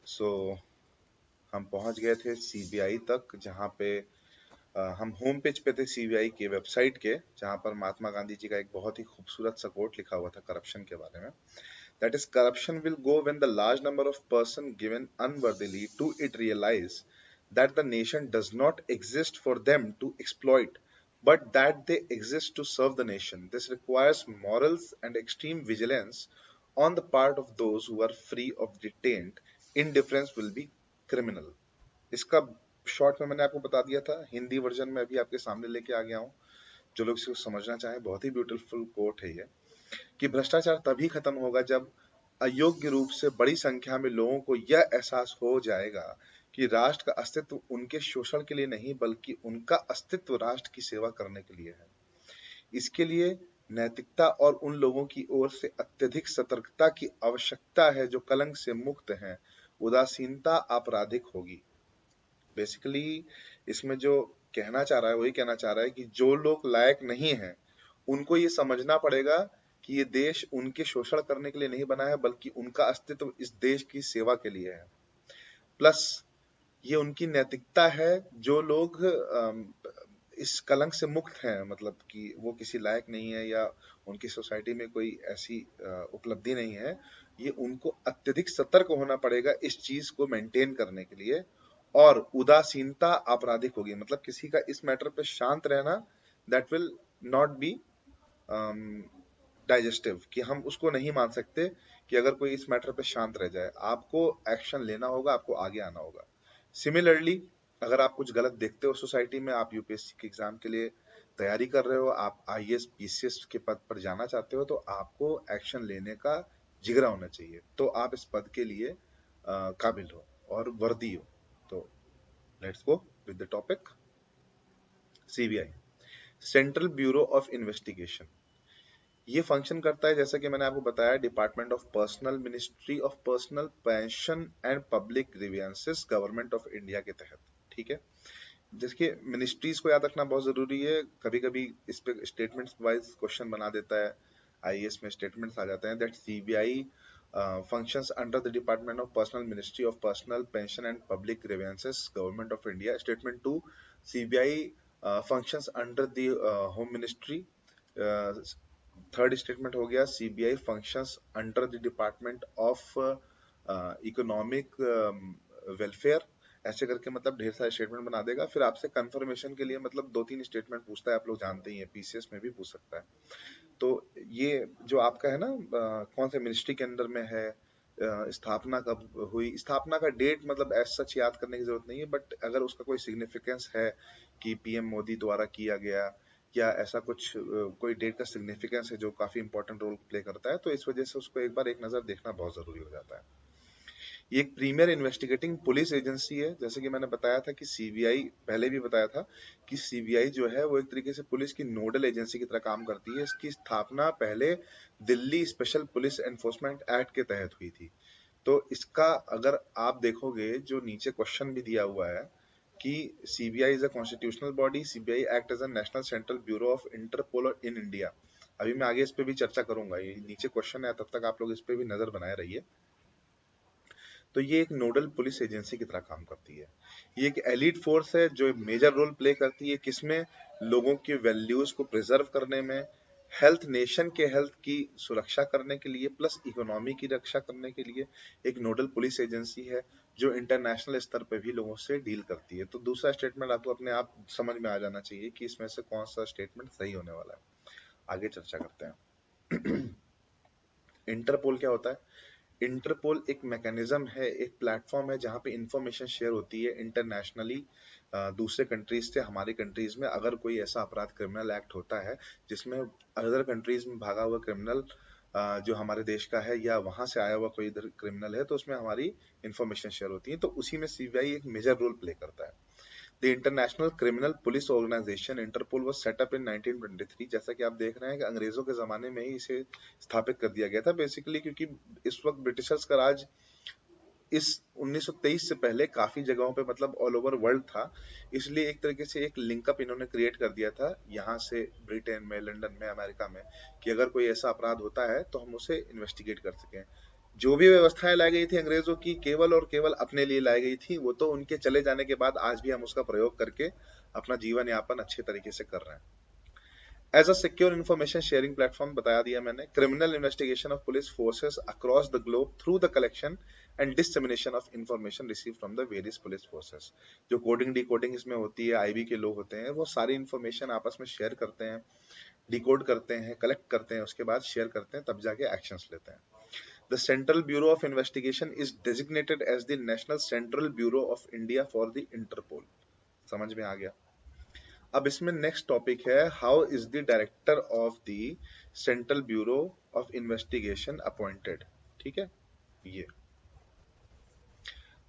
सो हम पहुंच गए थे सीबीआई तक, जहां पे हम होम पेज पे थे सीबीआई के वेबसाइट के, जहां पर महात्मा गांधी जी का एक बहुत ही खूबसूरत सा कोट लिखा हुआ था करप्शन के बारे में। That is, corruption will go when the large number of person given unworthily to it realise that the nation does not exist for them to exploit, but that they exist to serve the nation. This requires morals and extreme vigilance on the part of those who are free of detained. Indifference will be criminal. इसका short में मैंने आपको बता दिया था, Hindi version में अभी आपके सामने लेके आ गया हूँ। जो लोग इसको समझना चाहें, बहुत ही ब्यूटीफुल कोट है ये, कि भ्रष्टाचार तभी खत्म होगा जब अयोग्य रूप से बड़ी संख्या में लोगों को यह एहसास हो जाएगा कि राष्ट्र का अस्तित्व उनके शोषण के लिए नहीं, बल्कि उनका अस्तित्व राष्ट्र की सेवा करने के लिए है। इसके लिए नैतिकता और उन लोगों की ओर से अत्यधिक सतर्कता की आवश्यकता है जो कलंक से मुक्त हैं। उदासीनता आपराधिक होगी। बेसिकली इसमें जो कहना चाह रहा है वही कहना चाह रहा है कि जो लोग लायक नहीं हैं उनको ये समझना पड़ेगा कि ये देश उनके शोषण करने के लिए नहीं बना है, बल्कि उनका अस्तित्व इस देश की सेवा के लिए है। प्लस ये उनकी नैतिकता है, जो लोग इस कलंक से मुक्त हैं, मतलब कि वो किसी लायक नहीं है या उनकी सोसाइटी में कोई ऐसी उपलब्धि नहीं है, ये उनको अत्यधिक सतर्क होना पड़ेगा इस चीज को मेंटेन करने के लिए। और उदासीनता आपराधिक होगी, मतलब किसी का इस मैटर पे शांत रहना, that will not be digestive, कि हम उसको नहीं मान सकते कि अगर कोई इस मैटर पे शांत रह जाए। आपको एक्शन लेना होगा, आपको आगे आना होगा। सिमिलरली अगर आप कुछ गलत देखते हो सोसाइटी में, आप यूपीएससी के एग्जाम के लिए तैयारी कर रहे हो, आप आईएएस पीसीएस के पद पर जाना चाहते हो, तो आपको एक्शन लेने का जिगरा होना चाहिए, तो आप इस पद के लिए काबिल हो और वर्दी हो। तो let's go with the topic. CBI, central bureau of investigation, ये फंक्शन करता है, जैसा कि मैंने आपको बताया, department of personal, ministry of personal, pension and public grievances, government of India के तहत। ठीक है, जिसके मिनिस्ट्रीज को याद रखना बहुत जरूरी है। कभी कभी इस पे स्टेटमेंट्स वाइज क्वेश्चन बना देता है, आईएएस में स्टेटमेंट्स आ जाते हैं that CBI functions under the Department of Personnel, Ministry of Personnel, Pension and Public Grievances, Government of India. Statement 2, CBI functions under the Home Ministry. Third statement हो गया, CBI functions under the department of economic welfare. ऐसे करके मतलब ढेर सारे statement बना देगा। फिर आपसे कंफर्मेशन के लिए मतलब 2-3 स्टेटमेंट पूछता है, आप लोग जानते ही हैं, पीसीएस में भी पूछ सकता है। तो ये जो आपका है ना, कौन से मिनिस्ट्री के अंदर में है, स्थापना कब हुई, स्थापना का डेट मतलब एज सच याद करने की जरूरत नहीं है, बट अगर उसका कोई सिग्निफिकेंस है कि पीएम मोदी द्वारा किया गया या ऐसा कुछ कोई डेट का सिग्निफिकेंस है जो काफी इंपॉर्टेंट रोल प्ले करता है, तो इस वजह से उसको एक बार एक नजर देखना बहुत जरूरी हो जाता है। ये एक प्रीमियर इन्वेस्टिगेटिंग पुलिस एजेंसी है, जैसे कि मैंने बताया था कि सीबीआई, पहले भी बताया था कि सीबीआई जो है वो एक तरीके से पुलिस की नोडल एजेंसी की तरह काम करती है। इसकी स्थापना पहले Delhi special police enforcement act के तहत हुई थी। तो इसका अगर आप देखोगे, जो नीचे क्वेश्चन भी दिया हुआ है कि CBI is a constitutional body, CBI act as a national central bureau of Interpol in India. अभी मैं आगे इस पे भी चर्चा करूंगा, ये नीचे क्वेश्चन है, तब तक आप लोग इस पे भी नजर बनाए रहिए। तो ये एक नोडल पुलिस एजेंसी की तरह काम करती है। ये एक एलीट फोर्स है जो मेजर रोल प्ले करती है किसमें, लोगों के वैल्यूज को प्रिजर्व करने में, हेल्थ, नेशन के हेल्थ की सुरक्षा करने के लिए, प्लस इकोनॉमी की रक्षा करने के लिए एक नोडल पुलिस एजेंसी है जो इंटरनेशनल स्तर पे भी लोगों से डील करती है। तो दूसरा स्टेटमेंट आपको अपने आप समझ में आ जाना चाहिए कि इसमें से कौन सा स्टेटमेंट सही होने वाला है। आगे चर्चा करते हैं। इंटरपोल क्या होता है? इंटरपोल एक मैकेनिज्म है, एक प्लेटफॉर्म है जहां पे इंफॉर्मेशन शेयर होती है इंटरनेशनली दूसरे कंट्रीज से हमारी कंट्रीज में। अगर कोई ऐसा अपराध, क्रिमिनल एक्ट होता है जिसमें अदर कंट्रीज में भागा हुआ क्रिमिनल जो हमारे देश का है या वहां से आया हुआ कोई इधर क्रिमिनल है, तो उसमें हमारी इंफॉर्मेशन शेयर होती है। तो उसी में सीबीआई एक मेजर रोल प्ले करता है। The International Criminal Police Organization Interpol was set up in 1923। जैसा कि आप देख रहे हैं कि अंग्रेजों के जमाने में ही इसे स्थापित कर दिया गया था, बेसिकली क्योंकि इस वक्त ब्रिटिशर्स का राज इस 1923 से पहले काफी जगहों पे मतलब ऑल ओवर वर्ल्ड था। इसलिए एक तरीके से एक लिंकअप इन्होंने क्रिएट कर दिया था यहाँ से ब्रिटेन में, लंदन में, अमेरिका में, कि अगर कोई ऐसा अपराध होता है तो हम उसे इन्वेस्टिगेट कर सकें। जो भी व्यवस्थाएं लाई गई थी अंग्रेजों की, केवल और केवल अपने लिए लाई गई थी। वो तो उनके चले जाने के बाद आज भी हम उसका प्रयोग करके अपना जीवन यापन अच्छे तरीके से कर रहे हैं। As a secure information sharing platform बताया दिया मैंने, criminal investigation of police forces across the globe through the collection and dissemination of information receive from the various police forces. जो कोडिंग डिकोडिंग इसमें होती है, आईबी के लोग होते हैं, वो सारी इंफॉर्मेशन आपस में शेयर करते हैं, डिकोड करते हैं, कलेक्ट करते हैं, उसके बाद शेयर करते हैं, तब जाके एक्शंस लेते हैं। The central bureau of investigation is designated as the national central bureau of India for the Interpol. समझ में आ गया? अब इसमें नेक्स्ट टॉपिक है, how is the director of the central bureau of investigation appointed. ठीक है, ये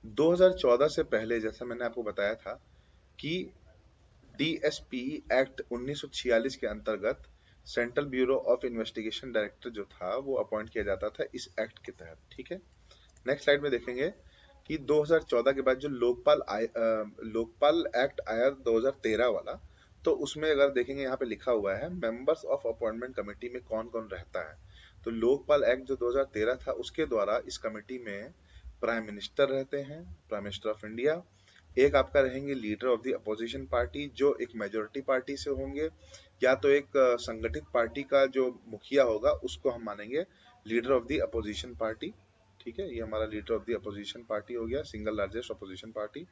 2014 से पहले जैसा मैंने आपको बताया था कि डीएसपी एक्ट 1946 के अंतर्गत central bureau of investigation director जो था वो अपॉइंट किया जाता था इस एक्ट के तहत। ठीक है, नेक्स्ट स्लाइड में देखेंगे कि 2014 के बाद जो लोकपाल एक्ट आया 2013 वाला, तो उसमें अगर देखेंगे यहाँ पे लिखा हुआ है मेंबर्स ऑफ अपॉइंटमेंट कमेटी में कौन कौन रहता है। तो लोकपाल एक्ट जो 2013 था उसके द्वारा इस कमेटी में प्राइम मिनिस्टर रहते हैं, प्राइम मिनिस्टर ऑफ इंडिया। एक आपका रहेंगे leader of the opposition party जो एक मेजोरिटी पार्टी से होंगे, या तो एक संगठित पार्टी का जो मुखिया होगा उसको हम मानेंगे leader of the opposition party. ठीक है, ये हमारा leader of the opposition party हो गया, single largest opposition party.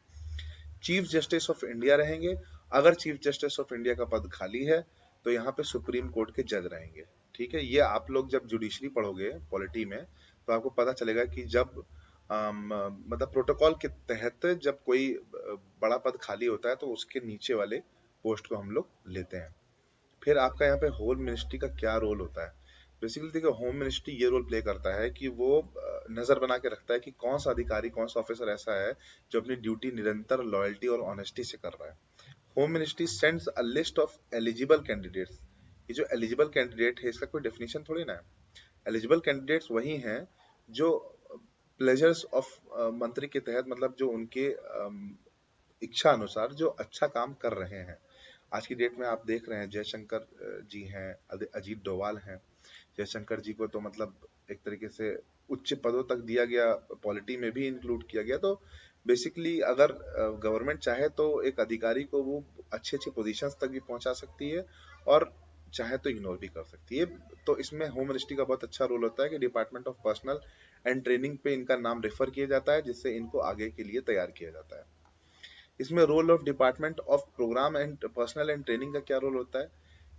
Chief justice of India रहेंगे। अगर चीफ जस्टिस ऑफ इंडिया का पद खाली है तो यहाँ पे सुप्रीम कोर्ट के जज रहेंगे। ठीक है, ये आप लोग जब जुडिशरी पढ़ोगे पॉलिटी में तो आपको पता चलेगा कि जब मतलब प्रोटोकॉल के तहत जब कोई बड़ा पद खाली होता है तो उसके नीचे वाले पोस्ट को हम लोग लेते हैं। फिर आपका यहाँ पे होम मिनिस्ट्री का क्या रोल होता है? बेसिकली देखिए, होम मिनिस्ट्री ये रोल प्ले करता है कि वो नजर बना के रखता है कि कौन सा अधिकारी, कौन सा ऑफिसर ऐसा है जो अपनी ड्यूटी निरंतर लॉयल्टी और ऑनेस्टी से कर रहा है। Home ministry sends a list of eligible candidates. ये जो एलिजिबल कैंडिडेट है इसका कोई डेफिनेशन थोड़ी ना है। एलिजिबल कैंडिडेट्स वही हैं जो प्लेजर्स ऑफ मंत्री के तहत, मतलब जो उनके इच्छा अनुसार जो अच्छा काम कर रहे हैं। आज की डेट में आप देख रहे हैं जयशंकर जी हैं, अजीत डोभाल हैं। जयशंकर जी को तो मतलब एक तरीके से उच्च पदों तक दिया गया, पॉलिटी में भी इंक्लूड किया गया। तो बेसिकली अगर गवर्नमेंट चाहे तो एक अधिकारी को वो अच्छी अच्छी पोजीशंस तक भी पहुंचा सकती है और चाहे तो इग्नोर भी कर सकती है। तो इसमें होम मिनिस्ट्री का बहुत अच्छा रोल होता है कि department of personal and training पे इनका नाम रेफर किया जाता है, जिससे इनको आगे के लिए तैयार किया जाता है। इसमें role of department of program and personnel and training का क्या रोल होता है?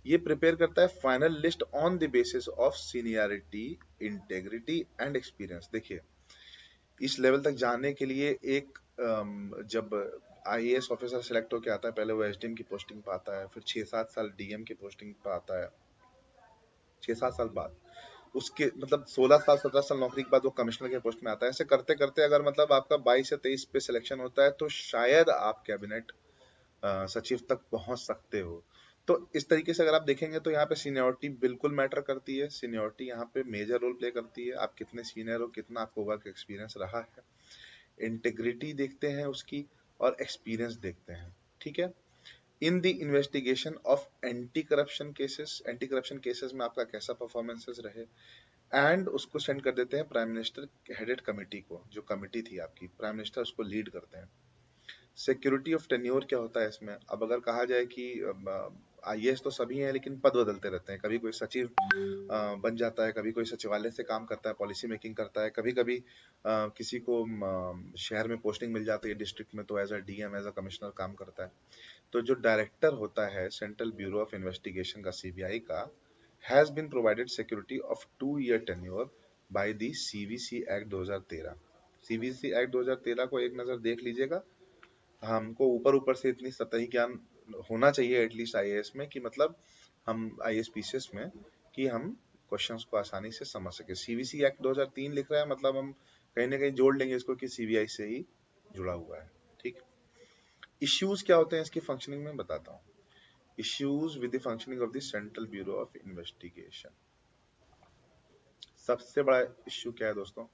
ये प्रिपेयर करता है final list on the basis of seniority, integrity and experience. देखिए, इस लेवल तक जाने के लिए एक जब आईएएस ऑफिसर सेलेक्ट होकर आता है, पहले वो एसडीएम की पोस्टिंग पे आता है, फिर 6-7 साल डीएम की पोस्टिंग पे आता है, 6-7 साल बाद उसके मतलब 16 साल 17 साल नौकरी के बाद वो कमिश्नर के पोस्ट में आता है। ऐसे करते करते अगर मतलब आपका 22 या 23 पे सिलेक्शन होता है तो शायद आप कैबिनेट सचिव तक पहुंच सकते हो। तो इस तरीके से अगर आप देखेंगे तो यहाँ पे सीनियरिटी बिल्कुल मैटर करती है। सीनियरिटी यहाँ पे मेजर रोल प्ले करती है, आप कितने सीनियर हो, कितना आपको वर्क एक्सपीरियंस रहा है। इंटेग्रिटी देखते हैं उसकी और एक्सपीरियंस देखते हैं। ठीक है, in the investigation of anti corruption cases में आपका कैसा परफॉर्मेंसेस रहे, एंड उसको सेंड कर देते हैं प्राइम मिनिस्टर हेडेड कमेटी को। जो कमेटी थी आपकी, प्राइम मिनिस्टर उसको लीड करते हैं। सिक्योरिटी ऑफ टेन्योर क्या होता है इसमें? अब अगर कहा जाए कि आईएएस तो सभी हैं लेकिन पद बदलते रहते हैं, कभी कोई सचिव बन जाता है, कभी कोई सचिवालय से काम करता है, पॉलिसी मेकिंग करता है, कभी कभी किसी को शहर में पोस्टिंग मिल जाती है डिस्ट्रिक्ट में, तो as a DM, as a commissioner काम करता है। तो जो डायरेक्टर होता है सेंट्रल ब्यूरो ऑफ इन्वेस्टिगेशन का, सीबीआई का, has been provided security of 2 year tenure by the CVC act 2013। CVC act 2013 को एक नजर देख लीजिएगा। हमको ऊपर ऊपर से इतनी सतही ज्ञान होना चाहिए एटलीस्ट आईएएस में, कि मतलब हम आईएएस पीसीएस में, कि हम क्वेश्चंस को आसानी से समझ सके। सीवीसी एक्ट 2003 लिख रहा है, मतलब हम कहीं ना कहीं जोड़ लेंगे इसको कि सीबीआई से ही जुड़ा हुआ है। ठीक, इश्यूज क्या होते हैं इसकी फंक्शनिंग में बताता हूँ। Issues with the functioning of the central bureau of investigation. सबसे बड़ा इश्यू क्या है दोस्तों?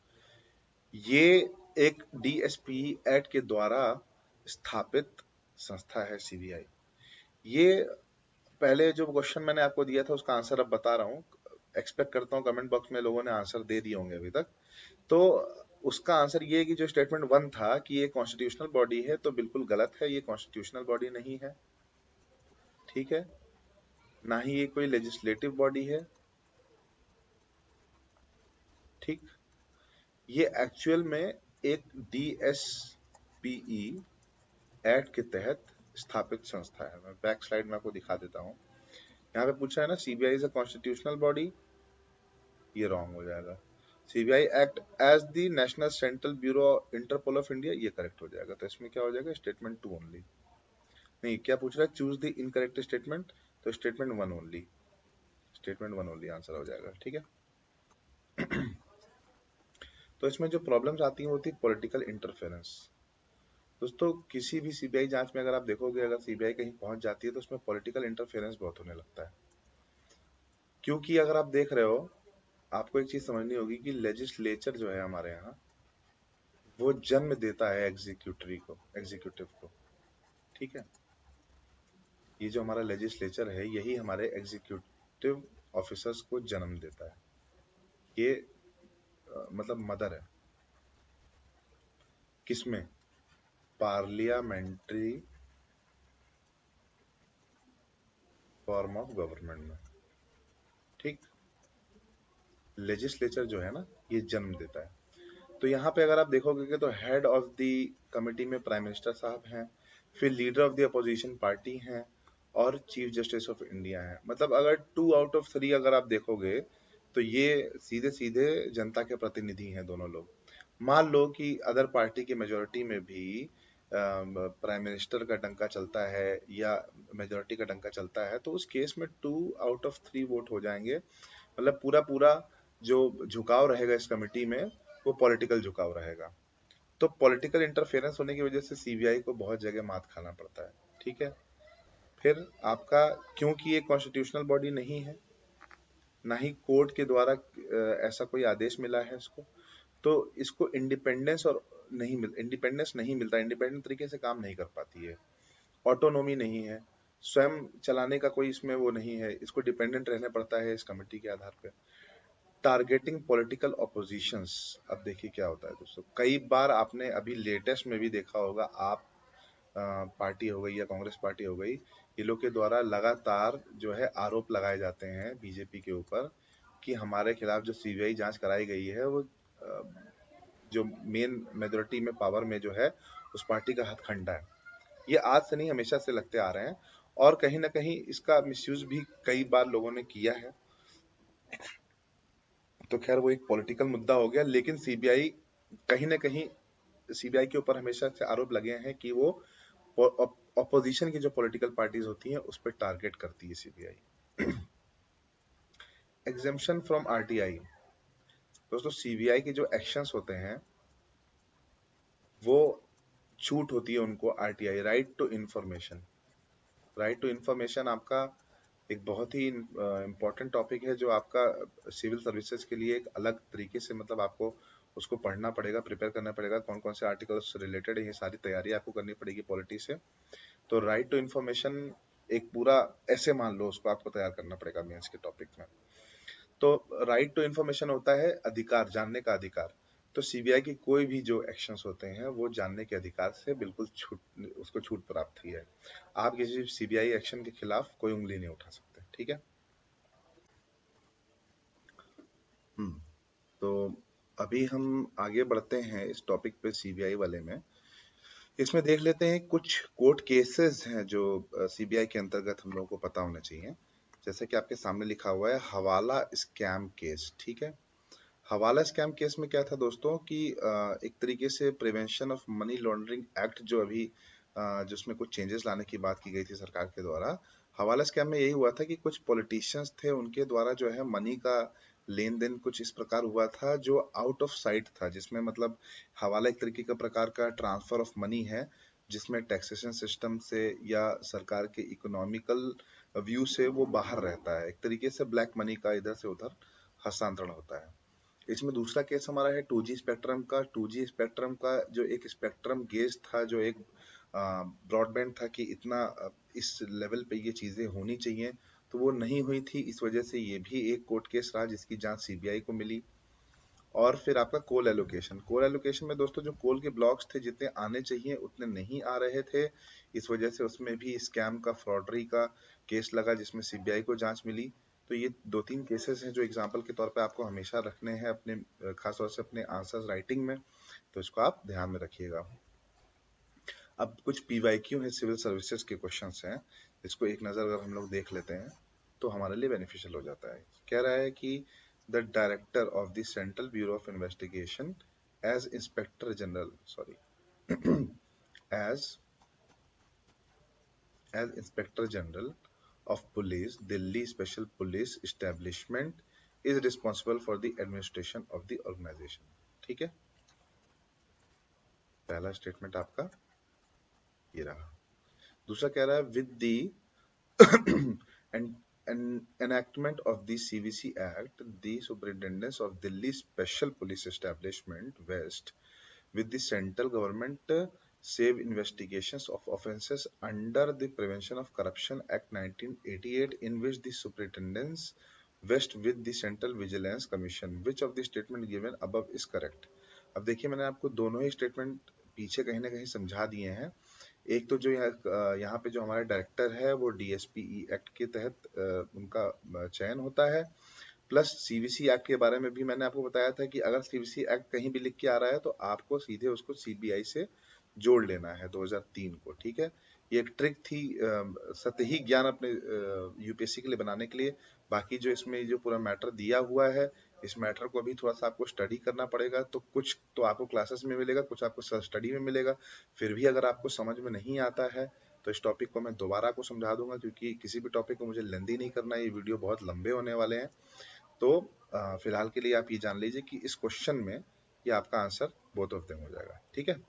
ये एक डीएसपी एक्ट के द्वारा स्थापित संस्था है सीबीआई। ये पहले जो क्वेश्चन मैंने आपको दिया था उसका आंसर अब बता रहा हूँ। एक्सपेक्ट करता हूँ कमेंट बॉक्स में लोगों ने आंसर दे दिए होंगे अभी तक। तो उसका आंसर ये है कि जो स्टेटमेंट 1 था कि ये कॉन्स्टिट्यूशनल बॉडी है, तो बिल्कुल गलत है, ये कॉन्स्टिट्यूशनल बॉडी नहीं है, ठीक है, ना ही ये कोई लेजिस्लेटिव बॉडी है, ठीक। ये एक्चुअल में एक DSPE एक्ट के तहत स्थापित संस्था है। मैं बैक स्लाइड में आपको दिखा देता हूँ। यहाँ पे पूछा है ना CBI is a constitutional body, ये रॉन्ग हो जाएगा। CBI act as the national central bureau Interpol of India, ये करेक्ट हो जाएगा। तो इसमें क्या हो जाएगा, स्टेटमेंट 2 ओनली। नहीं, क्या पूछ रहा है, चूज द इनकरेक्ट स्टेटमेंट, तो statement 1 only, statement 1 only answer हो जाएगा, ठीक है। तो इसमें जो प्रॉब्लम्स आती हैं वो होती है पॉलिटिकल इंटरफेरेंस। दोस्तों किसी भी सीबीआई जांच में अगर आप देखोगे, अगर सीबीआई कहीं पहुंच जाती है तो उसमें पॉलिटिकल इंटरफेरेंस बहुत होने लगता है। क्योंकि अगर आप देख रहे हो, आपको एक चीज समझनी होगी कि लेजिस्लेचर जो है हमारे यहाँ, वो जन्म देता है एग्जीक्यूटिव को, ठीक है। ये जो हमारा लेजिस्लेचर है, यही हमारे एग्जीक्यूटिव ऑफिसर्स को जन्म देता है। ये मतलब मदर है किसमें, पार्लियामेंट्री फॉर्म ऑफ गवर्नमेंट में, ठीक। लेजिस्लेचर जो है ना, ये जन्म देता है। तो यहाँ पे अगर आप देखोगे कि तो हेड ऑफ द कमिटी में प्राइम मिनिस्टर साहब हैं, फिर leader of the opposition party हैं, और चीफ जस्टिस ऑफ इंडिया है। मतलब अगर 2 आउट ऑफ 3 अगर आप देखोगे तो ये सीधे सीधे जनता के प्रतिनिधि हैं दोनों लोग। मान लो कि अदर पार्टी की मेजोरिटी में भी प्राइम मिनिस्टर का डंका चलता है या मेजोरिटी का डंका चलता है, तो उस केस में 2 आउट ऑफ 3 वोट हो जाएंगे। मतलब पूरा पूरा जो झुकाव रहेगा इस कमेटी में, वो पॉलिटिकल झुकाव रहेगा। तो पॉलिटिकल इंटरफेरेंस होने की वजह से सीबीआई को बहुत जगह मात खाना पड़ता है, ठीक है। फिर आपका, क्योंकि ये कॉन्स्टिट्यूशनल बॉडी नहीं है, ना ही कोर्ट के द्वारा ऐसा कोई आदेश मिला है इसको, तो इसको इंडिपेंडेंस नहीं मिलता, इंडिपेंडेंट तरीके से काम नहीं कर पाती है, ऑटोनोमी नहीं है, स्वयं चलाने का कोई इसमें वो नहीं है, इसको डिपेंडेंट रहना पड़ता है इस कमेटी के आधार पे। टारगेटिंग पॉलिटिकल ऑपोजिशंस, अब देखिए क्या होता है दोस्तों, कई बार आपने अभी लेटेस्ट में भी देखा होगा, आप पार्टी हो गई या कांग्रेस पार्टी हो गई, ये लोग के द्वारा लगातार जो है आरोप लगाए जाते हैं बीजेपी के ऊपर कि हमारे खिलाफ जो सीबीआई जांच कराई गई है, वो जो मेन मेजोरिटी में पावर में जो है उस पार्टी का हथकंडा है। ये आज से नहीं, हमेशा से लगते आ रहे हैं, और कहीं ना कहीं इसका मिसयूज भी कई बार लोगों ने किया है। तो खैर वो एक पॉलिटिकल मुद्दा हो गया, लेकिन सीबीआई कहीं ना कहीं, सीबीआई के ऊपर हमेशा से आरोप लगे हैं कि वो ऑपोजिशन की जो पॉलिटिकल पार्टीज होती हैं उस पर टारगेट करती है सीबीआई। एग्जेम्पशन फ्रॉम आरटीआई, दोस्तों सीबीआई के जो एक्शंस होते हैं वो छूट होती है उनको RTI, right to information. Right to information आपका एक बहुत ही इम्पोर्टेंट टॉपिक है, जो आपका सिविल सर्विसेज के लिए एक अलग तरीके से, मतलब आपको उसको पढ़ना पड़ेगा, प्रिपेयर करना पड़ेगा, कौन कौन से आर्टिकल्स रिलेटेड है, ये सारी तैयारी आपको करनी पड़ेगी पॉलिटी से। तो राइट टू इंफॉर्मेशन एक पूरा, ऐसे मान लो उसको आपको तैयार करना पड़ेगा मेंस के टॉपिक में। तो राइट टू इंफॉर्मेशन होता है अधिकार, जानने का अधिकार। तो सीबीआई की कोई भी जो एक्शंस होते हैं वो जानने के अधिकार से बिल्कुल छूट, उसको छूट प्राप्त हुई है। आप किसी सीबीआई एक्शन के खिलाफ कोई उंगली नहीं उठा सकते, ठीक है। हम्म। तो अभी हम आगे बढ़ते हैं इस टॉपिक पे, सीबीआई वाले में। इसमें देख लेते हैं कुछ कोर्ट केसेस हैं जो सीबीआई के अंतर्गत हम लोगों को पता होना चाहिए। जैसे कि आपके सामने लिखा हुआ है हवाला स्कैम केस, ठीक है। हवाला स्कैम केस में क्या था दोस्तों कि एक तरीके से prevention of money laundering act जो अभी जिसमें कुछ चेंजेस लाने की बात की गई थी सरकार के द्वारा, हवाला स्कैम में यही हुआ था कि कुछ पॉलिटिशियंस थे, उनके द्वारा जो है मनी का लेन देन कुछ इस प्रकार हुआ था जो आउट ऑफ साइट था, जिसमें मतलब हवाला एक तरीके का प्रकार का ट्रांसफर ऑफ मनी है, जिसमें टैक्सेशन सिस्टम से या सरकार के इकोनॉमिकल व्यू से वो बाहर रहता है, एक तरीके से ब्लैक मनी का इधर से उधर हस्तांतरण होता है। इसमें दूसरा केस हमारा है 2G स्पेक्ट्रम का। 2G स्पेक्ट्रम का जो एक स्पेक्ट्रम गेज था, जो एक ब्रॉडबैंड था कि इतना इस लेवल पे ये चीजें होनी चाहिए, तो वो नहीं हुई थी, इस वजह से ये भी एक कोर्ट केस रहा जिसकी जांच सीबीआई को मिली। और फिर आपका कोल एलोकेशन में दोस्तों जो कोल के ब्लॉक्स थे जितने आने चाहिए उतने नहीं आ रहे थे, इस वजह से उसमें भी स्कैम का, फ्रॉडरी का केस लगा जिसमें सीबीआई को जांच मिली। तो ये 2-3 केसेस हैं जो एग्जाम्पल के तौर पे आपको हमेशा रखने हैं अपने खासतौर से अपने आंसर्स राइटिंग में, तो इसको आप ध्यान में रखिएगा। अब कुछ पीवाईक्यू है, सिविल सर्विसेज के क्वेश्चंस हैं, इसको एक नज़र अगर हम लोग देख लेते हैं तो हमारे लिए बेनिफिशियल हो जाता है। कह रहा है कि the director of the central bureau of investigation as inspector general, sorry, as inspector general of police Delhi special police establishment is responsible for the administration of the organisation. ठीक है, पहला स्टेटमेंट आपका ये रहा। दूसरा कह रहा है with the enactment of the CVC Act, the Superintendence of Delhi Special Police Establishment West with the central government save investigations of offences under the Prevention of Corruption Act 1988 in which the Superintendence West with the Central Vigilance Commission. Which of the statement given above is correct? अब देखिए मैंने आपको दोनों ही statement पीछे कहीं ना कहीं समझा दिए हैं। एक तो जो यहाँ पे जो हमारा डायरेक्टर है वो डीएसपीई एक्ट के तहत उनका चयन होता है, प्लस सीवीसी एक्ट के बारे में भी मैंने आपको बताया था कि अगर सीवीसी एक्ट कहीं भी लिख के आ रहा है तो आपको सीधे उसको सीबीआई से जोड़ लेना है 2003 को। ठीक है, ये एक ट्रिक थी सतही ज्ञान अपने यूपीएससी के लिए बनाने के लिए। बाकी जो इसमें जो पूरा मैटर दिया हुआ है, इस मैटर को अभी थोड़ा सा आपको स्टडी करना पड़ेगा, तो कुछ तो आपको क्लासेस में मिलेगा, कुछ आपको सेल्फ स्टडी में मिलेगा। फिर भी अगर आपको समझ में नहीं आता है तो इस टॉपिक को मैं दोबारा आपको समझा दूंगा, क्योंकि किसी भी टॉपिक को मुझे लेंदी नहीं करना है, ये वीडियो बहुत लंबे होने वाले हैं। तो फिलहाल के लिए आप ये जान लीजिए कि इस क्वेश्चन में ये आपका आंसर बोथ ऑफ देम हो जाएगा। ठीक है।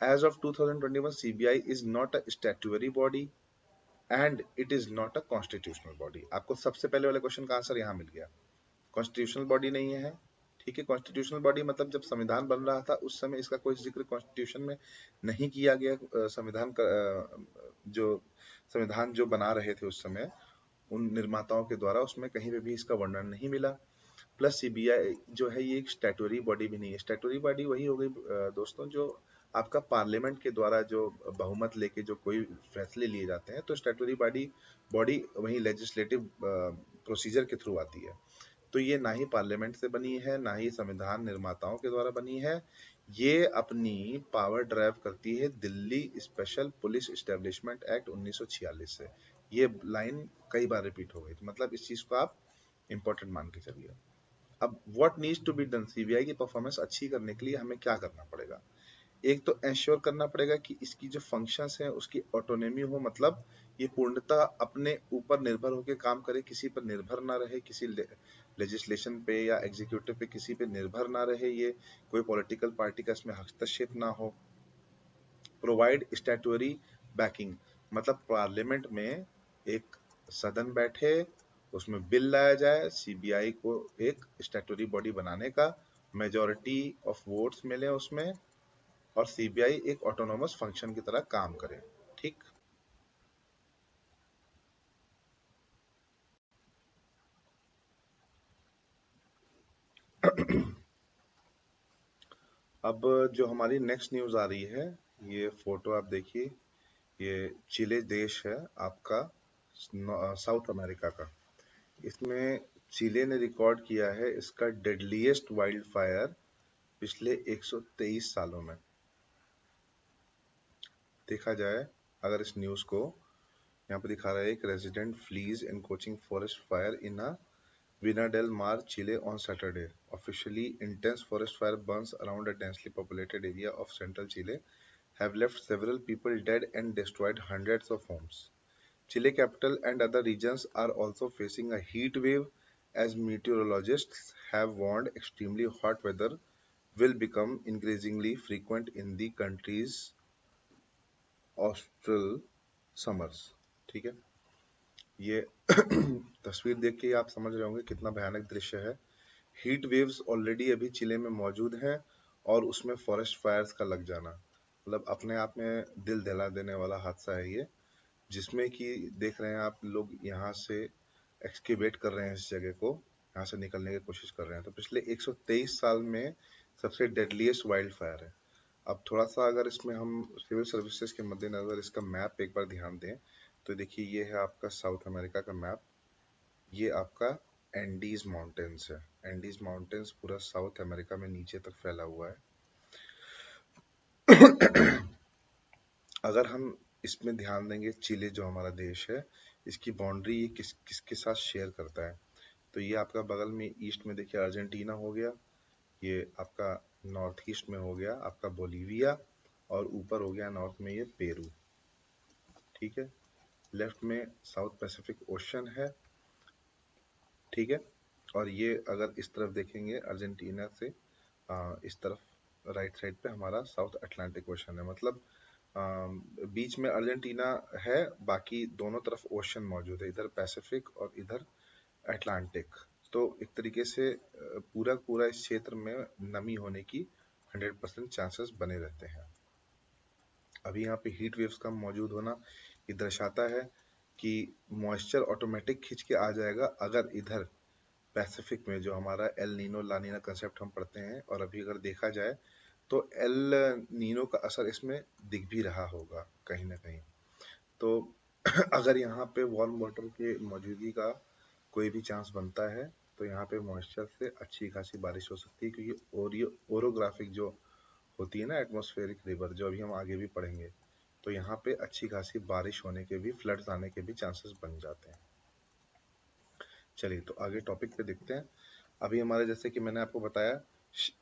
As of 2021, CBI is not a statutory body and it is not a constitutional body. आपको सबसे पहले वाले क्वेश्चन का आंसर यहाँ मिल गया, कॉन्स्टिट्यूशनल बॉडी नहीं है। ठीक है, कॉन्स्टिट्यूशनल बॉडी मतलब जब संविधान बन रहा था उस समय इसका कोई जिक्र कॉन्स्टिट्यूशन में नहीं किया गया। संविधान का जो संविधान जो बना रहे थे उस समय उन निर्माताओं के द्वारा उसमें कहीं पे भी इसका वर्णन नहीं मिला। प्लस सीबीआई जो है ये एक स्टैट्यूटरी बॉडी भी नहीं है। स्टैट्यूटरी बॉडी वही हो गई दोस्तों जो आपका पार्लियामेंट के द्वारा जो बहुमत लेके जो कोई फैसले लिए जाते हैं, तो स्टैट्यूटरी बॉडी बॉडी वही लेजिस्लेटिव प्रोसीजर के थ्रू आती है। तो ये ना ही पार्लियामेंट से बनी है, ना ही संविधान निर्माताओं के द्वारा बनी है। ये अपनी पावर ड्राइव करती है Delhi special police establishment act 1946 से। ये लाइन कई बार रिपीट हो गई, तो मतलब इस चीज को आप इंपॉर्टेंट मान के चलिए। अब what needs to be done, CBI की परफॉर्मेंस अच्छी करने के लिए हमें क्या करना पड़ेगा? एक तो इंश्योर करना पड़ेगा कि इसकी जो फंक्शंस हैं उसकी ऑटोनॉमी हो, मतलब ये पूर्णतः अपने ऊपर निर्भर होकर काम करे, किसी पर निर्भर ना रहे, किसी लेजिस्लेशन पे या एग्जीक्यूटिव पे किसी पे निर्भर ना रहे, ये कोई पॉलिटिकल पार्टी का इसमें हस्तक्षेप ना हो। प्रोवाइड स्टैट्यूटरी बैकिंग, मतलब पार्लियामेंट में एक सदन बैठे, उसमें बिल लाया जाए, सीबीआई को एक स्टैट्यूटरी बॉडी बनाने का मेजॉरिटी ऑफ वोट्स मिले उसमें, और सीबीआई एक ऑटोनोमस फंक्शन की तरह काम करे। ठीक, अब जो हमारी नेक्स्ट न्यूज आ रही है, ये फोटो आप देखिए, ये चिले देश है आपका, साउथ अमेरिका का। इसमें चिले ने रिकॉर्ड किया है इसका डेडलीस्ट वाइल्ड फायर पिछले 123 सालों में। देखा जाए अगर इस न्यूज को, यहाँ पे दिखा रहा है एक resident fleas in coaching forest fire in a Vina del Mar, Chile on Saturday. Officially, intense forest fire burns around a densely populated area of central Chile have left several people dead and destroyed hundreds of homes. Chile capital and other regions are also facing a heat wave as meteorologists have warned extremely hot weather will become increasingly frequent in the country's austral summers. ठीक है, ये तस्वीर देख के आप समझ रहे होंगे कितना भयानक दृश्य है। हीट वेव्स ऑलरेडी अभी चिले में मौजूद हैं और उसमें फॉरेस्ट फायर्स का लग जाना मतलब अपने आप में दिल दहला देने वाला हादसा है ये। जिसमें कि देख रहे हैं आप लोग यहाँ से एक्सकेवेट कर रहे हैं इस जगह को, यहाँ से निकलने की कोशिश कर रहे हैं। तो पिछले 123 साल में सबसे डेडलीस्ट वाइल्ड फायर है। अब थोड़ा सा अगर इसमें हम सिविल सर्विसेज के मद्देनजर इसका मैप एक बार ध्यान दें, तो देखिए ये है आपका साउथ अमेरिका का मैप, ये आपका एंडीज माउंटेन्स है। एंडीज माउंटेन्स पूरा साउथ अमेरिका में नीचे तक फैला हुआ है। अगर हम इसमें ध्यान देंगे, चिली जो हमारा देश है, इसकी बाउंड्री ये किसके साथ शेयर करता है, तो ये आपका बगल में ईस्ट में देखिए अर्जेंटीना हो गया, ये आपका नॉर्थ ईस्ट में हो गया आपका बोलीविया, और ऊपर हो गया नॉर्थ में ये पेरू। ठीक है, लेफ्ट में साउथ पैसिफिक ओशन है। ठीक है, और ये अगर इस तरफ देखेंगे अर्जेंटीना से इस तरफ राइट साइड पे हमारा साउथ अटलांटिक ओशन है। मतलब बीच में अर्जेंटीना है, बाकी दोनों तरफ ओशन मौजूद है, इधर पैसिफिक और इधर अटलांटिक। तो एक तरीके से पूरा पूरा इस क्षेत्र में नमी होने की 100% चांसेस बने रहते हैं। अभी यहाँ पे हीट वेव्स का मौजूद होना ये दर्शाता है कि मॉइस्चर ऑटोमेटिक खींच के आ जाएगा अगर इधर पैसिफिक में, जो हमारा एल नीनो ला नीना कंसेप्ट हम पढ़ते हैं, और अभी अगर देखा जाए तो एल नीनो का असर इसमें दिख भी रहा होगा कहीं ना कहीं। तो अगर यहाँ पे वार्म वाटर के मौजूदगी का कोई भी चांस बनता है, तो यहाँ पे मॉइस्चर से अच्छी खासी बारिश हो सकती है, क्योंकि ओरोग्राफिक जो होती है ना एटमॉस्फेरिक रिवर, जो अभी हम आगे भी पढ़ेंगे, तो यहाँ पे अच्छी खासी बारिश होने के भी, फ्लड्स आने के भी चांसेस बन जाते हैं। चलिए तो आगे टॉपिक पे देखते हैं। अभी हमारे, जैसे कि मैंने आपको बताया,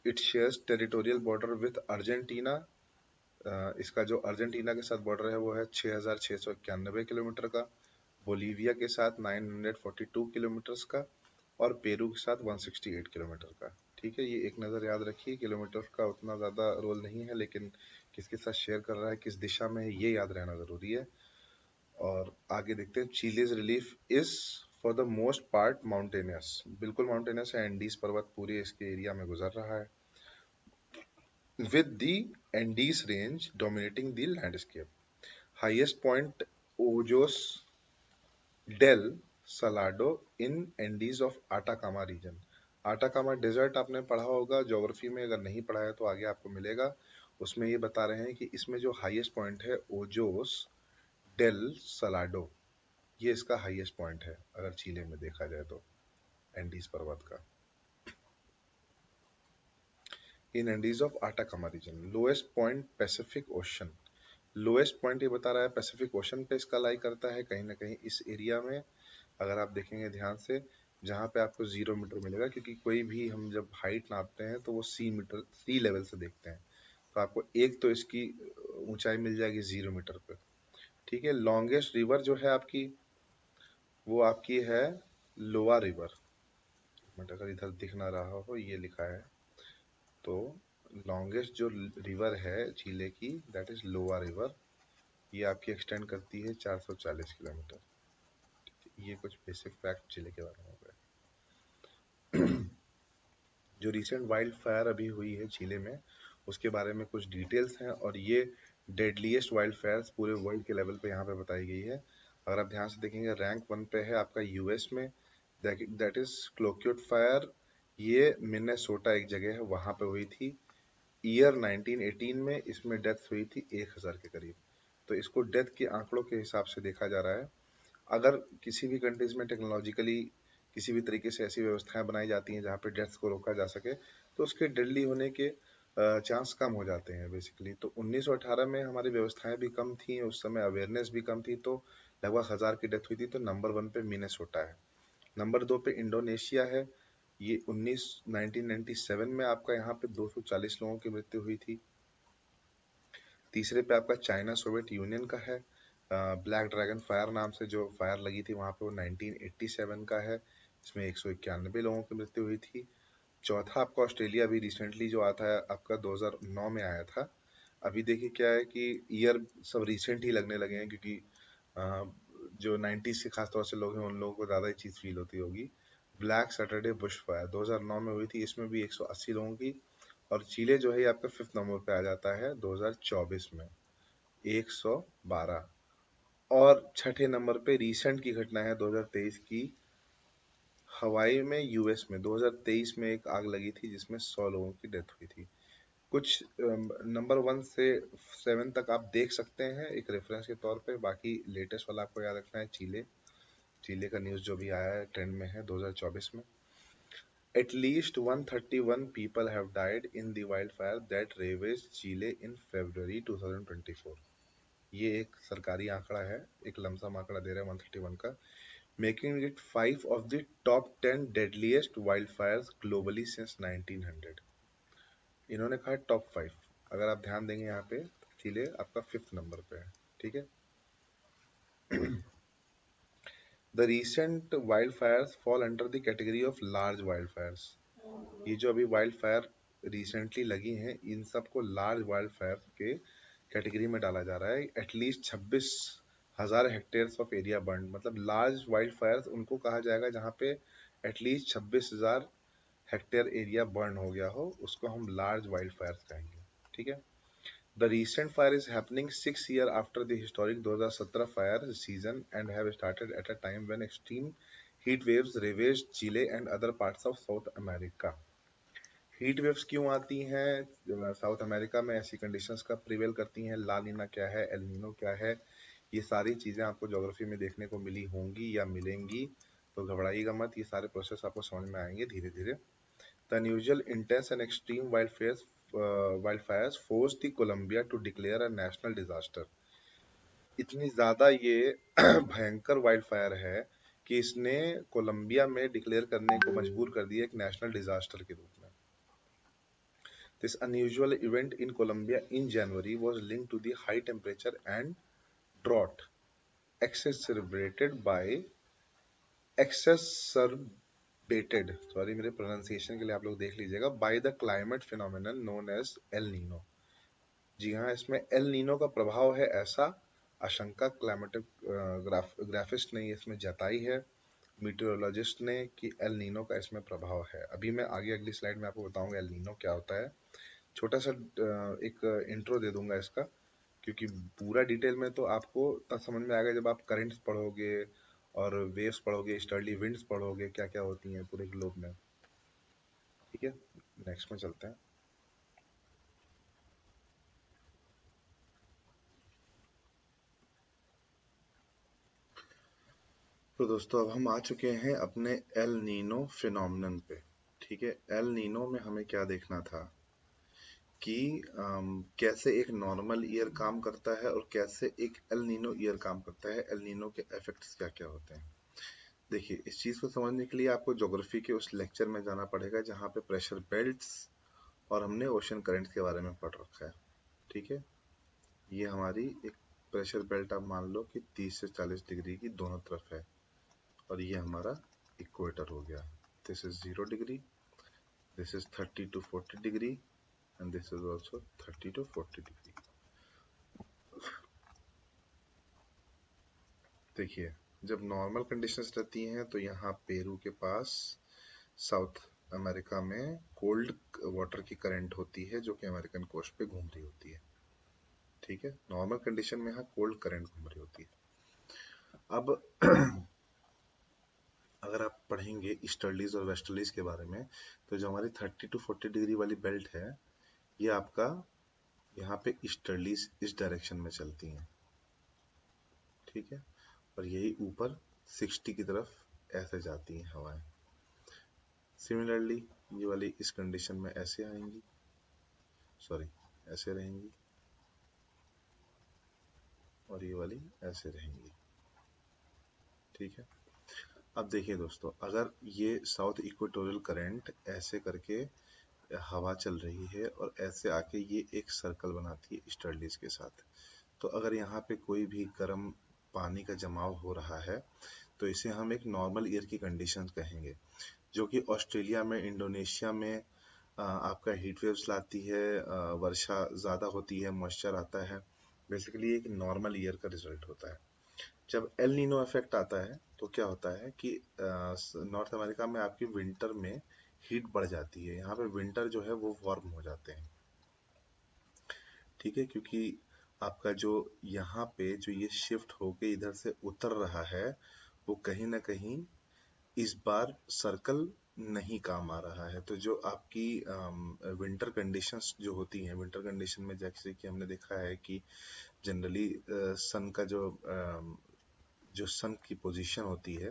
it shares territorial border with Argentina. इसका जो अर्जेंटीना के साथ बॉर्डर है वो है 6,691 किलोमीटर का, बोलीविया के साथ 942 किलोमीटर का, और पेरू के साथ 168 किलोमीटर का। ठीक है, ये एक नज़र याद रखिए, किलोमीटर का उतना ज़्यादा रोल नहीं है, लेकिन किसके साथ शेयर कर रहा है, किस दिशा में है, ये याद रहना ज़रूरी है। और आगे देखते हैं, chillies relief is for the most part mountainous. बिल्कुल माउंटेनियस है, एंडीज पर्वत पूरे इसके एरिया में गुजर रहा है, with the Andes range dominating the landscape. Highest point Ojos del Salado in Andes of Atacama region. Atacama desert आपने पढ़ा होगा ज्योग्राफी में, अगर नहीं पढ़ा है तो आगे आपको मिलेगा। उसमें ये बता रहे हैं कि इसमें जो हाईएस्ट पॉइंट है ओजोस डेल सलाडो, ये इसका हाईएस्ट पॉइंट है अगर चिले में देखा जाए तो, एंडीज पर्वत का। In Andes of Atacama region, lowest point Pacific Ocean. Lowest point ये बता रहा है पैसिफिक ओशन पे इसका लाई करता है कहीं ना कहीं इस एरिया में। अगर आप देखेंगे ध्यान से, जहाँ पे आपको 0 मीटर मिलेगा, क्योंकि कोई भी हम जब हाइट नापते हैं तो वो सी लेवल से देखते हैं, तो आपको एक तो इसकी ऊंचाई मिल जाएगी 0 मीटर पे। ठीक है, लॉन्गेस्ट रिवर जो है आपकी, वो आपकी है लोआ रिवर। बट अगर इधर दिख ना रहा हो, ये लिखा है, तो लॉन्गेस्ट जो रिवर है चिले की, दैट इज लोआ रिवर। ये आपकी एक्सटेंड करती है 440 किलोमीटर। ये कुछ बेसिक फैक्ट चिले के बारे में हो गए। जो रिसेंट वाइल्ड फायर अभी हुई है चिले में, उसके बारे में कुछ डिटेल्स हैं, और ये डेडलीस्ट वाइल्ड फायर्स पूरे वर्ल्ड के लेवल पे यहाँ पे बताई गई है। अगर आप ध्यान से देखेंगे, रैंक 1 पे है आपका यूएस में, दैट इज क्लोक्यूट फायर। ये मिनेसोटा एक जगह है, वहां पे हुई थी ईयर 1918 में। इसमें डेथ हुई थी 1000 के करीब। तो इसको डेथ के आंकड़ों के हिसाब से देखा जा रहा है। अगर किसी भी कंट्रीज में टेक्नोलॉजिकली किसी भी तरीके से ऐसी व्यवस्थाएं बनाई जाती हैं जहाँ पे डेथ्स को रोका जा सके, तो उसके डेडली होने के चांस कम हो जाते हैं बेसिकली। तो 1918 में हमारी व्यवस्थाएं भी कम थी, उस समय अवेयरनेस भी कम थी, तो लगभग 1000 की डेथ हुई थी। तो नंबर 1 पे मिनेसोटा है, नंबर 2 पे इंडोनेशिया है। ये 1997 में आपका यहाँ पे 240 लोगों की मृत्यु हुई थी। तीसरे पे आपका चाइना सोवियत यूनियन का है, ब्लैक ड्रैगन फायर नाम से जो फायर लगी थी वहां पे, वो 1987 का है, इसमें 191 लोगों की मृत्यु हुई थी। चौथा आपका ऑस्ट्रेलिया भी रिसेंटली जो आता है आपका 2009 में आया था। अभी देखिए क्या है कि ईयर सब रिसेंट ही लगने लगे हैं, क्योंकि अ, जो 90s के खासतौर से लोग हैं उन लोगों को ज़्यादा ही चीज़ फील होती होगी। ब्लैक सैटरडे बुश फायर 2009 में हुई थी, इसमें भी 180 लोगों की। और चीले जो है ये आपका 5th नंबर पे आ जाता है 2024 में, 112। और छठे नंबर पे रिसेंट की घटना है 2023 की, हवाई में, यूएस में 2023 में एक आग लगी थी जिसमें 100 लोगों की डेथ हुई थी। कुछ नंबर 1 से 7 तक आप देख सकते हैं एक रेफरेंस के तौर पे। बाकी लेटेस्ट वाला आपको याद रखना है, चीले। चीले का न्यूज़ जो भी आया है ट्रेंड में है 2024 में। At least 131 people have died in the wildfire that ravaged Chile in February 2024। ये एक सरकारी आंकड़ा है, एक लमसम आंकड़ा दे रहा है 131 का, making it 5 of the top 10 deadliest wildfires globally since 1900। इन्होंने कहा टॉप 5, अगर आप ध्यान देंगे यहाँ पे चिले आपका 5th नंबर पे है। ठीक है। The recent wild Fyers fall under the category of large wild Fyers. ये जो अभी वाइल्ड फायर रिसेंटली लगी हैं, इन सबको लार्ज वाइल्ड फायर के कैटेगरी में डाला जा रहा है। At least 26,000 hectare of area burn, मतलब लार्ज वाइल्ड फायर उनको कहा जाएगा जहाँ पे एटलीस्ट 26,000 हेक्टेयर एरिया बर्न हो गया हो, उसको हम लार्ज वाइल्ड फायर कहेंगे। ठीक है। The recent fire is happening 6 years after the historic 2017 fire season and have started at a time when extreme heat waves ravaged Chile and other parts of South America। Heat waves क्यों आती हैं south America में, ऐसी conditions कब prevail करती हैं, ला नीना क्या है, एल नीनो क्या है, ये सारी चीजें आपको ज्योग्राफी में देखने को मिली होंगी या मिलेंगी, तो घबराइएगा मत, ये सारे प्रोसेस आपको समझ में आएंगे धीरे धीरे। The unusual intense and extreme wildfires forced the Colombia to declare a national disaster। इतनी ज्यादा ये भयंकर वाइल्डफायर है कि इसने कोलंबिया में डिक्लेयर करने को मजबूर कर दिया एक नेशनल डिजास्टर के रूप में। This unusual event in Colombia in January was linked to the high temperature and drought exacerbated by exacerbated, sorry मेरे प्रोनाउंसिएशन के लिए आप लोग देख लीजिएगा, by the climate phenomenon known as El Nino। जी हाँ, इसमें एल नीनो का प्रभाव है ऐसा आशंका क्लाइमेटिक ग्राफिस्ट ने इसमें जताई है, मीटेरोलॉजिस्ट ने, कि एल नीनो का इसमें प्रभाव है। अभी मैं आगे अगली स्लाइड में आपको बताऊंगा एल नीनो क्या होता है। छोटा सा एक इंट्रो दे दूंगा इसका, क्योंकि पूरा डिटेल में तो आपको तब समझ में आएगा जब आप करंट्स पढ़ोगे और वेव्स पढ़ोगे, स्टर्ली विंड्स पढ़ोगे, क्या क्या होती हैं पूरे ग्लोब में। ठीक है, नेक्स्ट में चलते हैं। तो दोस्तों अब हम आ चुके हैं अपने एल नीनो फिनोमिनन पे। ठीक है, एल नीनो में हमें क्या देखना था कि कैसे एक नॉर्मल ईयर काम करता है और कैसे एक एल नीनो ईयर काम करता है, एल नीनो के इफेक्ट्स क्या क्या होते हैं। देखिए, इस चीज को समझने के लिए आपको ज्योग्राफी के उस लेक्चर में जाना पड़ेगा जहाँ पे प्रेशर बेल्ट्स और हमने ओशन करंट्स के बारे में पढ़ रखा है। ठीक है, ये हमारी एक प्रेशर बेल्ट आप मान लो कि 30 से 40 डिग्री की दोनों तरफ है, और ये हमारा इक्वेटर हो गया। This is 0 degree, this is 30 to 40 degree, and this is also 30 to 40 degree. देखिए, जब नॉर्मल कंडीशंस रहती हैं तो यहाँ पेरू के पास साउथ अमेरिका में कोल्ड वाटर की करंट होती है जो कि अमेरिकन कोस्ट पे घूम रही होती है। ठीक है, नॉर्मल कंडीशन में यहाँ कोल्ड करंट घूम रही होती है। अब अगर आप पढ़ेंगे ईस्टर्लीज और वेस्टर्लीज के बारे में, तो जो हमारी 30 to 40 डिग्री वाली बेल्ट है, ये आपका यहाँ पे ईस्टर्लीज इस डायरेक्शन में चलती हैं। ठीक है, और यही ऊपर 60 की तरफ ऐसे जाती हैं हवाएं। सिमिलरली ये वाली इस कंडीशन में ऐसे आएंगी, सॉरी ऐसे रहेंगी, और ये वाली ऐसे रहेंगी। ठीक है, अब देखिए दोस्तों, अगर ये साउथ इक्वेटोरियल करंट ऐसे करके हवा चल रही है और ऐसे आके ये एक सर्कल बनाती है ईस्टर्लीज के साथ, तो अगर यहाँ पे कोई भी गर्म पानी का जमाव हो रहा है तो इसे हम एक नॉर्मल ईयर की कंडीशंस कहेंगे, जो कि ऑस्ट्रेलिया में, इंडोनेशिया में आपका हीट वेव्स लाती है, वर्षा ज़्यादा होती है, मॉइस्चर आता है। बेसिकली एक नॉर्मल ईयर का रिजल्ट होता है। जब एल नीनो इफेक्ट आता है तो क्या होता है कि नॉर्थ अमेरिका में आपकी विंटर में हीट बढ़ जाती है, यहाँ पे विंटर जो है वो वार्म हो जाते हैं। ठीक है, क्योंकि आपका जो यहाँ पे जो ये शिफ्ट होके इधर से उतर रहा है, वो कहीं ना कहीं इस बार सर्कल नहीं काम आ रहा है। तो जो आपकी विंटर कंडीशंस जो होती हैं, विंटर कंडीशन में जैसे कि हमने देखा है कि जनरली सन का जो सन की पोजीशन होती है,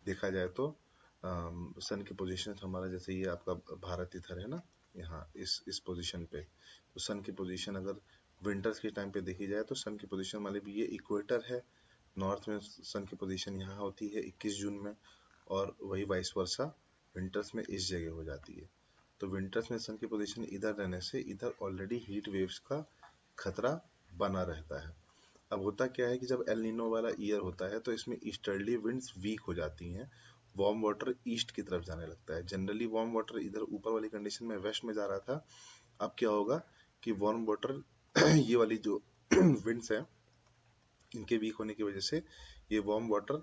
देखा जाए तो सन की पोजीशन हमारा, जैसे ये आपका भारत इधर है ना, यहाँ इस पोजीशन पे, तो सन की पोजीशन अगर विंटर्स के टाइम पे देखी जाए तो सन की पोजीशन मान लीजिए ये इक्वेटर है, नॉर्थ में सन की पोजीशन यहाँ होती है 21 जून में, और वही वाइस वर्सा विंटर्स में इस जगह हो जाती है। तो विंटर्स में सन की पोजीशन इधर रहने से इधर ऑलरेडी हीट वेव्स का खतरा बना रहता है। अब होता क्या है कि जब एल नीनो वाला ईयर होता है तो इसमें ईस्टर्ली विंड्स वीक हो जाती हैं, वार्म वाटर ईस्ट की तरफ जाने लगता है। जनरली वार्म वाटर इधर ऊपर वाली कंडीशन में वेस्ट में जा रहा था, अब क्या होगा कि वार्म वाटर ये वाली जो विंड्स है, इनके वीक होने की वजह से ये वार्म वाटर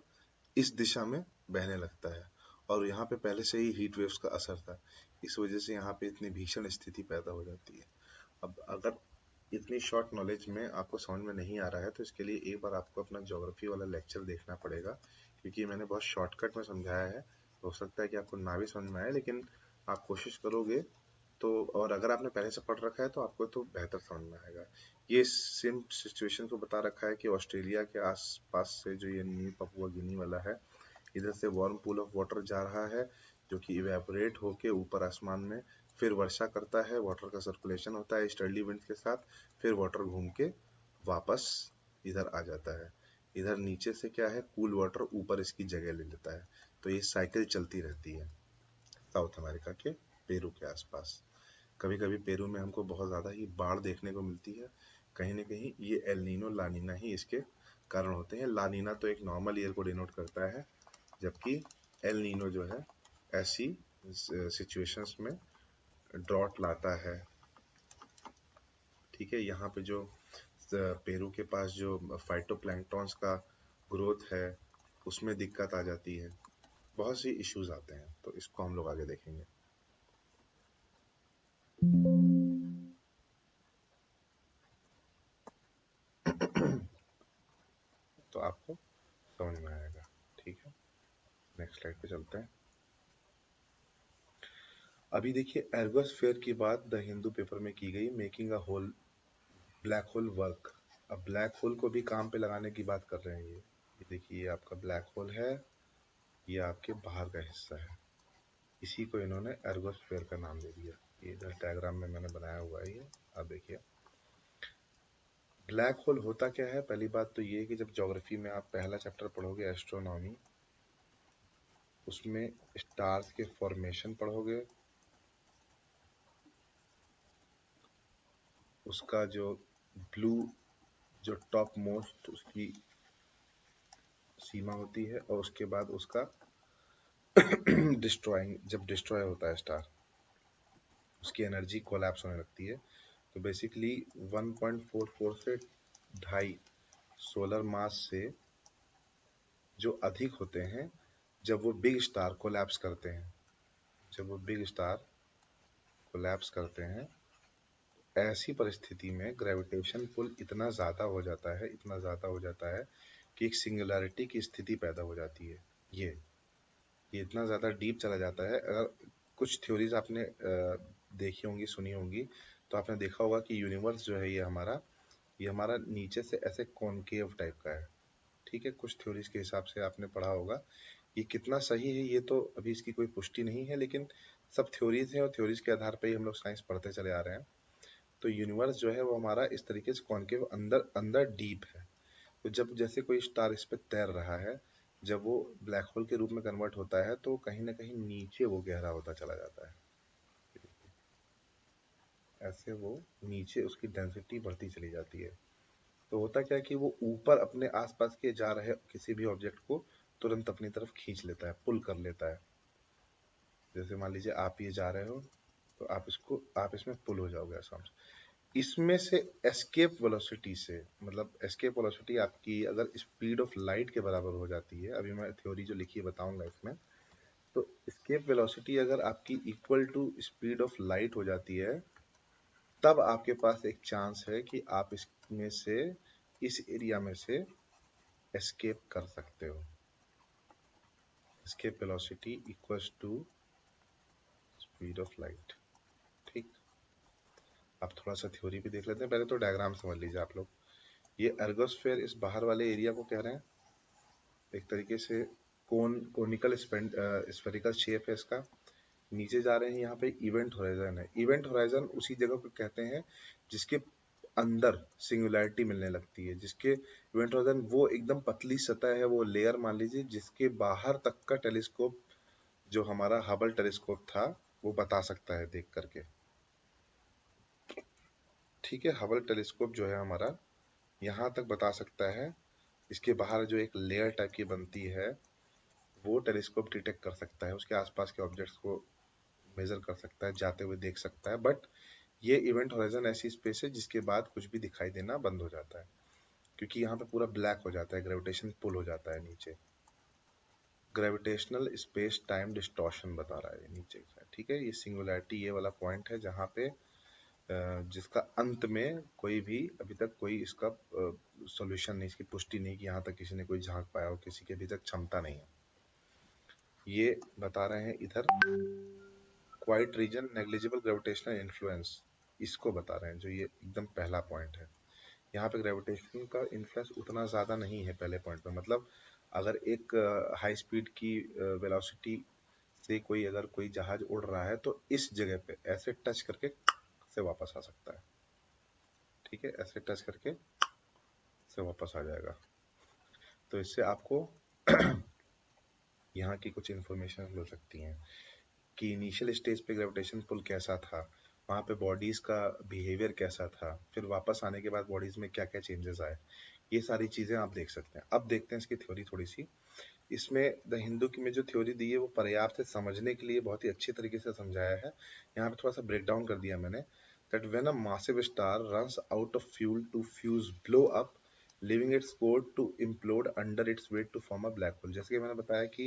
इस दिशा में बहने लगता है, और यहाँ पे पहले से ही हीट वेव्स का असर था, इस वजह से यहाँ पे इतनी भीषण स्थिति पैदा हो जाती है। अब अगर इतनी शॉर्ट नॉलेज में आपको समझ में नहीं आ रहा है तो इसके लिए एक बार आपको अपना ज्योग्राफी वाला लेक्चर देखना पड़ेगा, क्योंकि मैंने बहुत शॉर्टकट में समझाया है। हो सकता है कि आपको ना भी समझ में आए, लेकिन आप कोशिश करोगे तो, और अगर आपने पहले से पढ़ रखा है तो आपको तो बेहतर समझ में आएगा। ये सेम सिचुएशन को बता रखा है कि ऑस्ट्रेलिया के आसपास से जो ये न्यू पपुआ गिनी वाला है, इधर से वार्म पूल ऑफ वाटर जा रहा है, जो कि इवेपोरेट होके ऊपर आसमान में फिर वर्षा करता है, वाटर का सर्कुलेशन होता है ईस्टर्ली विंड के साथ, फिर वाटर घूम के वापस इधर आ जाता है। इधर नीचे से क्या है, कूल वाटर ऊपर इसकी जगह ले लेता है। तो ये साइकिल चलती रहती है साउथ अमेरिका के पेरू के आसपास। कभी कभी पेरू में हमको बहुत ज़्यादा ही बाढ़ देखने को मिलती है, कहीं ना कहीं ये एल नीनो लानीना ही इसके कारण होते हैं। लानीना तो एक नॉर्मल ईयर को डिनोट करता है, जबकि एल नीनो जो है ऐसी सिचुएशंस में ड्रॉट लाता है। ठीक है, यहाँ पे जो पेरू के पास जो फाइटोप्लैंक्टन्स का ग्रोथ है उसमें दिक्कत आ जाती है, बहुत सी इश्यूज आते हैं, तो इसको हम लोग आगे देखेंगे। तो आपको समझ में आएगा। ठीक है, नेक्स्ट स्लाइड पे चलते हैं। अभी देखिए, एर्गोस्फेयर की बात द हिंदू पेपर में की गई, making a whole black hole work. अब ब्लैक होल को भी काम पे लगाने की बात कर रहे हैं ये देखिए, ये आपका ब्लैक होल है, ये आपके बाहर का हिस्सा है, इसी को इन्होंने एर्गोस्फेयर का नाम दे दिया। ये इधर डायग्राम में मैंने बनाया हुआ है ये, आप देखिए। ब्लैक होल होता क्या है, पहली बात तो ये है कि जब ज्योग्राफी में आप पहला चैप्टर पढ़ोगे एस्ट्रोनॉमी, उसमें स्टार्स के फॉर्मेशन पढ़ोगे, उसका जो ब्लू जो टॉप मोस्ट उसकी सीमा होती है, और उसके बाद उसका डिस्ट्रॉइंग, जब डिस्ट्रॉय होता है स्टार, उसकी एनर्जी कोलैप्स होने लगती है। तो बेसिकली 1.44 से 2.5 सोलर मास से जो अधिक होते हैं, जब वो बिग स्टार कोलैप्स करते हैं, जब वो बिग स्टार कोलैप्स करते हैं, ऐसी परिस्थिति में ग्रेविटेशन पुल इतना ज़्यादा हो जाता है, इतना ज़्यादा हो जाता है कि एक सिंगुलैरिटी की स्थिति पैदा हो जाती है। ये इतना ज़्यादा डीप चला जाता है। अगर कुछ थ्योरीज आपने देखी होंगी, सुनी होंगी, तो आपने देखा होगा कि यूनिवर्स जो है ये हमारा नीचे से ऐसे कॉनकेव टाइप का है। ठीक है, कुछ थ्योरीज के हिसाब से आपने पढ़ा होगा। ये कितना सही है ये तो अभी इसकी कोई पुष्टि नहीं है, लेकिन सब थ्योरीज हैं और थ्योरीज के आधार पर ही हम लोग साइंस पढ़ते चले आ रहे हैं। तो यूनिवर्स जो है वो हमारा इस तरीके से कॉनकेव अंदर अंदर डीप है। तो जब जैसे कोई स्टार इस पे तैर रहा है, जब वो ब्लैक होल के रूप में कन्वर्ट होता है तो कहीं ना कहीं नीचे वो गहरा होता चला जाता है, ऐसे वो नीचे उसकी डेंसिटी बढ़ती चली जाती है। तो होता क्या है कि वो ऊपर अपने आसपास के जा रहे किसी भी ऑब्जेक्ट को तुरंत अपनी तरफ खींच लेता है, पुल कर लेता है। जैसे मान लीजिए आप ये जा रहे हो, तो आप इसमें पुल हो जाओगे आसाम से। इसमें से एस्केप वेलोसिटी से, मतलब एस्केप वेलोसिटी आपकी अगर स्पीड ऑफ लाइट के बराबर हो जाती है, अभी मैं थ्योरी जो लिखी है बताऊंगा इसमें, तो एस्केप वेलोसिटी अगर आपकी equal to speed of light हो जाती है, तब आपके पास एक चांस है कि आप इसमें से, इस एरिया में से एस्केप कर सकते हो। Escape velocity equals to speed of light. ठीक, अब थोड़ा सा थ्योरी भी देख लेते हैं, पहले तो डायग्राम समझ लीजिए आप लोग। ये एर्गोस्फेयर इस बाहर वाले एरिया को कह रहे हैं, एक तरीके से कोनिकल स्फेरिकल शेप है इसका। नीचे जा रहे हैं, यहाँ पे इवेंट होराइजन है। इवेंट होराइजन उसी जगह को कहते हैं जिसके अंदर सिंगुलैरिटी मिलने लगती है, जिसके इवेंट होराइजन वो एकदम पतली सतह है, वो लेयर मान लीजिए, जिसके बाहर तक का टेलीस्कोप जो हमारा हबल टेलीस्कोप था वो बता सकता है देख करके। ठीक है, हबल टेलीस्कोप जो है हमारा यहाँ तक बता सकता है। इसके बाहर जो एक लेयर टाइप की बनती है वो टेलीस्कोप डिटेक्ट कर सकता है, उसके आसपास के ऑब्जेक्ट्स को मेजर कर सकता है, जाते हुए देख सकता है। बट ये इवेंट होराइजन ऐसी स्पेस है जिसके बाद कुछ भी दिखाई देना बंद हो जाता है, क्योंकि यहाँ पे पूरा ब्लैक हो जाता है, ग्रेविटेशन पुल हो जाता है नीचे। ग्रेविटेशनल स्पेस टाइम डिस्टॉर्शन बता रहा है नीचे का। ठीक है, ये सिंगुलैरिटी ये वाला पॉइंट है जहाँ पे जिसका अंत में कोई भी अभी तक कोई इसका सॉल्यूशन नहीं, इसकी पुष्टि नहीं कि यहाँ तक किसी ने कोई झांक पाया हो, किसी की अभी तक क्षमता नहीं है। ये बता रहे हैं इधर quiet region negligible gravitational influence, इसको बता रहे हैं, जो ये एकदम पहला पॉइंट है। यहाँ पे ग्रेविटेशन का इन्फ्लुएंस उतना ज़्यादा नहीं है पहले पॉइंट पे। मतलब अगर एक हाई स्पीड की वेलोसिटी से अगर कोई जहाज उड़ रहा है तो इस जगह पे ऐसे टच करके से वापस आ सकता है। ठीक है, ऐसे टच करके से वापस आ जाएगा। तो इससे आपको यहाँ की कुछ इन्फॉर्मेशन मिल सकती हैं कि इनिशियल स्टेज पे ग्रेविटेशन पुल कैसा था, वहाँ पे बॉडीज का बिहेवियर कैसा था, फिर वापस आने के बाद बॉडीज में क्या क्या चेंजेस आए, ये सारी चीजें आप देख सकते हैं। अब देखते हैं इसकी थ्योरी थोड़ी सी। इसमें द हिंदू की में जो थ्योरी दी है वो पर्याप्त है समझने के लिए, बहुत ही अच्छी तरीके से समझाया है। यहाँ पे थोड़ा सा ब्रेक डाउन कर दिया मैंने। That when a massive star runs out of fuel to fuse blow up leaving its core to implode under its weight to form a black hole। जैसे कि मैंने बताया कि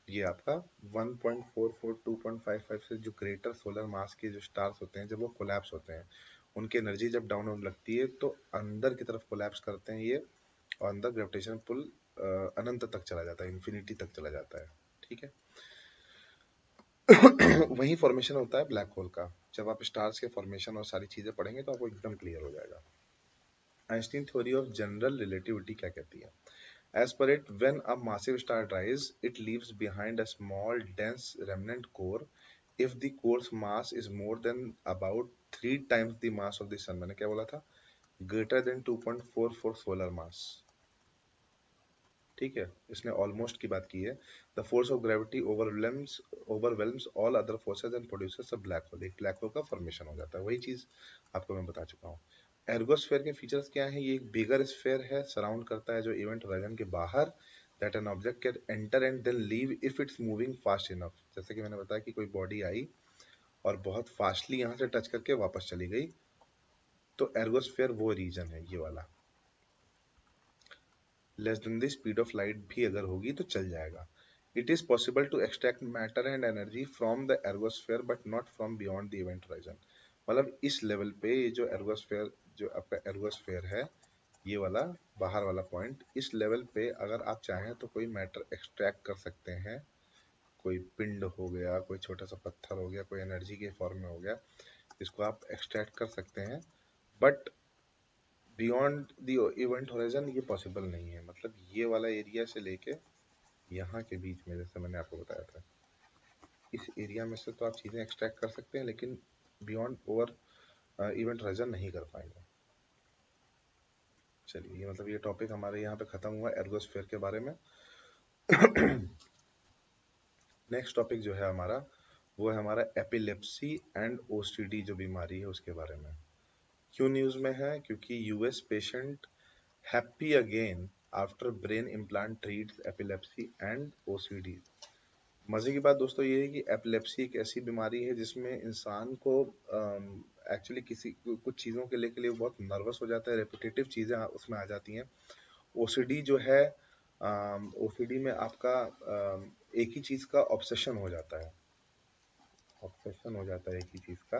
ये आपका 1.44 2.55 से जो ग्रेटर सोलर मास के जो स्टार्स होते हैं, जब वो कोलैप्स होते हैं, उनकी एनर्जी जब डाउन होने लगती है तो अंदर की तरफ कोलैप्स करते हैं ये, और अंदर ग्रेविटेशन पुल अनंत तक चला जाता है, इन्फिनिटी तक चला जाता है। ठीक है वही फॉर्मेशन होता है ब्लैक होल का। जब आप स्टार्स के फॉर्मेशन और सारी चीजें पढ़ेंगे तो आपको एकदम क्लियर हो जाएगा। Einstein theory of general relativity क्या कहती है? As per it, when a massive star dies, it leaves behind a small, dense remnant core. If the core's mass is more than about 3 times the mass of the sun, मैंने क्या बोला था? Greater than 2.44 solar mass. ठीक है, इसने almost की बात की है। The force of gravity ओवरवेल्म्स all other forces and produces a black hole. एक ब्लैक होल का फॉर्मेशन हो जाता है, वही चीज आपको मैं बता चुका हूँ। एर्गोस्फेयर के फीचर्स क्या है? ये एक बिगर स्फेयर है, सराउंड करता है जो इवेंट होराइजन के बाहर, that an object can enter and then leave if it's moving fast enough. जैसे कि मैंने बताया कि कोई बॉडी आई और बहुत फास्टली यहाँ से टच करके वापस चली गई, तो एर्गोस्फेयर वो रीजन है ये वाला। Less than the speed of light भी अगर होगी तो चल जाएगा। It is possible to extract matter and energy from the ergosphere but not from beyond the event horizon. मतलब इस लेवल पे ये जो एर्गोस्फेयर, जो आपका एर्गोस्फेयर है ये वाला बाहर वाला पॉइंट, इस लेवल पे अगर आप चाहें तो कोई मैटर एक्सट्रैक्ट कर सकते हैं। कोई पिंड हो गया, कोई छोटा सा पत्थर हो गया, कोई एनर्जी के फॉर्म में हो गया, इसको आप एक्सट्रैक्ट कर सकते हैं। But beyond the event horizon ये पॉसिबल नहीं है। मतलब ये वाला एरिया से लेके यहाँ के बीच में, जैसे मैंने आपको बताया था, इस एरिया में से तो आप चीज़ें एक्सट्रैक्ट कर सकते हैं, लेकिन बियॉन्ड ओवर इवेंट होराइजन नहीं कर पाएंगे। चलिए, ये मतलब ये टॉपिक हमारे यहाँ पे खत्म हुआ एर्गोस्फेयर के बारे में। नेक्स्ट टॉपिक जो है हमारा, वो है हमारा एपिलेप्सी एंड ओसीडी जो बीमारी है उसके बारे में। क्यों न्यूज़ में है? क्योंकि US patient happy again after brain implant treats epilepsy and OCD. मजे की बात दोस्तों ये है कि एपिलेप्सी एक ऐसी बीमारी है जिसमें इंसान को एक्चुअली किसी कुछ चीज़ों के लिए बहुत नर्वस हो जाता है, रेपिटेटिव चीज़ें उसमें आ जाती हैं। ओसीडी जो है, ओसीडी में आपका एक ही चीज़ का ऑब्सेशन हो जाता है, ऑब्सेशन हो जाता है एक ही चीज़ का।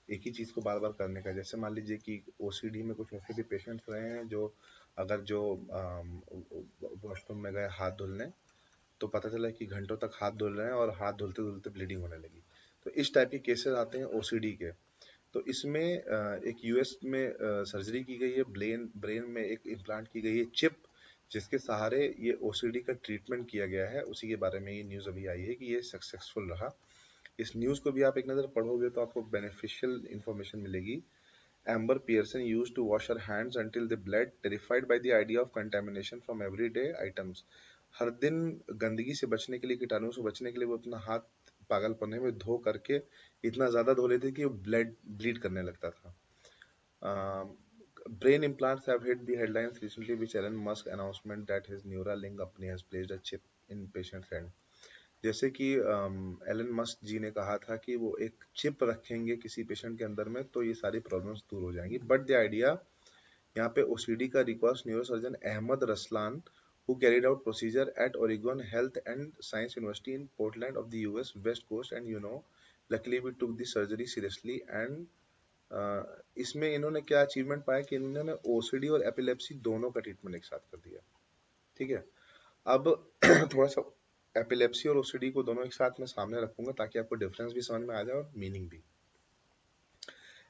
एक ही चीज़ को बार बार करने का। जैसे मान लीजिए कि ओसीडी में कुछ ऐसे भी पेशेंट्स रहे हैं जो अगर जो वॉशरूम में गए हाथ धुलने, तो पता चला कि घंटों तक हाथ धुल रहे हैं और हाथ धुलते धुलते ब्लीडिंग होने लगी। तो इस टाइप के केसेस आते हैं ओसीडी के। तो इसमें एक यूएस में सर्जरी की गई है, ब्रेन ब्रेन में एक इम्प्लांट की गई है चिप, जिसके सहारे ये ओसीडी का ट्रीटमेंट किया गया है। उसी के बारे में ये न्यूज़ अभी आई है कि ये सक्सेसफुल रहा। इस न्यूज़ को भी आप एक नज़र पढ़ोगे तो आपको बेनिफिशियल इंफॉर्मेशन मिलेगी। Amber Pearson used to wash her hands until they bled, terrified by the idea of contamination from everyday items. हर दिन गंदगी से बचने के लिए, कीटाणु से बचने के लिए वो अपना हाथ पागलपने में धो करके इतना ज्यादा धो लेते कि वो ब्लीड करने लगता था। Brain implants have hit the headlines recently, which Elon Musk announcement that his Neuralink company has placed a chip in patient's hand. जैसे कि एलन मस्क जी ने कहा था कि वो एक चिप रखेंगे किसी पेशेंट के अंदर में तो ये सारी प्रॉब्लम्स दूर हो जाएंगी। बट द आइडिया, यहाँ पे ओसीडी का record neurosurgeon Ahmed Raslan who carried out procedure at Oregon Health and Science University in Portland of the US West Coast, and luckily we took the surgery seriously and इसमें इन्होंने क्या achievement पाया कि इन्होंने OCD और epilepsy दोनों का treatment एक साथ कर दिया। ठीक है, अब थोड़ा सा एपिलेप्सी और ओसीडी को दोनों एक साथ में सामने रखूंगा ताकि आपको डिफरेंस भी समझ में आ जाए और मीनिंग भी।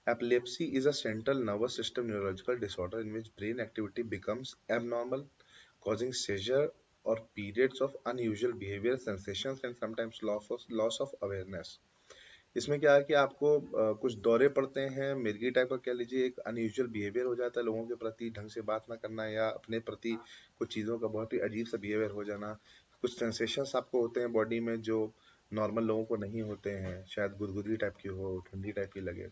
Epilepsy is a central nervous system neurological disorder in which brain activity becomes abnormal, causing seizure or periods of unusual behavior, sensations and sometimes loss of awareness. इसमें क्या है कि आपको कुछ दौरे पड़ते हैं, मिर्गी टाइप का कह लीजिए, एक अनयूजुअल बिहेवियर हो जाता है लोगों के प्रति, ढंग से बात ना करना या अपने प्रति कुछ चीज़ों का बहुत ही अजीब सा बिहेवियर हो जाना। कुछ सेंसेशंस आपको होते हैं बॉडी में जो नॉर्मल लोगों को नहीं होते हैं, शायद गुदगुदी टाइप की हो, ठंडी टाइप की लगे।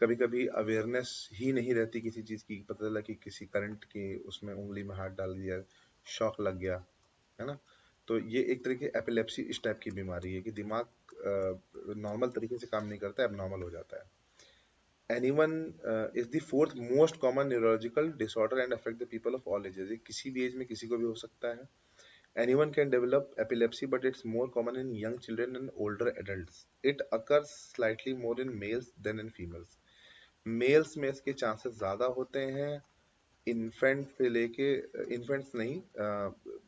कभी कभी अवेयरनेस ही नहीं रहती किसी चीज़ की, पता चला कि किसी करंट की उसमें उंगली में हाथ डाल दिया, शॉक लग गया, है ना। तो ये एक तरह की एपिलेप्सी इस टाइप की बीमारी है कि दिमाग नॉर्मल तरीके से काम नहीं करता, एबनॉर्मल हो जाता है। Anyone is the fourth most common neurological disorder and affect the people of all ages. ये किसी भी एज में किसी को भी हो सकता है। Anyone can develop epilepsy, but it's more common in young children and older adults. It occurs slightly more in males than in females. Males में इसके चांसेस ज़्यादा होते हैं, इन्फेंट से लेके, इन्फेंट्स नहीं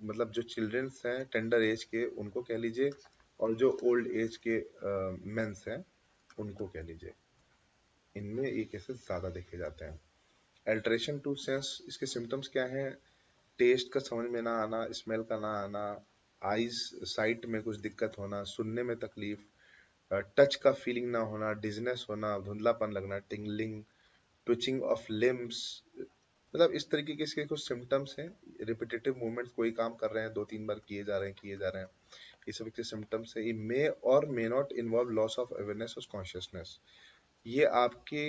मतलब जो चिल्ड्रंस हैं टेंडर एज के उनको कह लीजिए, और जो ओल्ड एज के मेंस हैं उनको कह लीजिए, इनमें ये केसेस ज़्यादा देखे जाते हैं। अल्टरेशन टू सेंस, इसके सिम्टम्स क्या हैं? टेस्ट का समझ में ना आना, स्मेल का ना आना, आईज साइट में कुछ दिक्कत होना, सुनने में तकलीफ, टच का फीलिंग ना होना, डिजनेस होना, धुंधलापन लगना, टिंगलिंग, ट्विचिंग ऑफ लिम्स, मतलब इस तरीके के इसके कुछ सिम्टम्स हैं। रिपीटेटिव मूवमेंट्स, कोई काम कर रहे हैं 2-3 बार किए जा रहे हैं, ये सब के सिम्टम्स है। ये मे और may not involve loss of awareness और कॉन्शियसनेस। ये आपके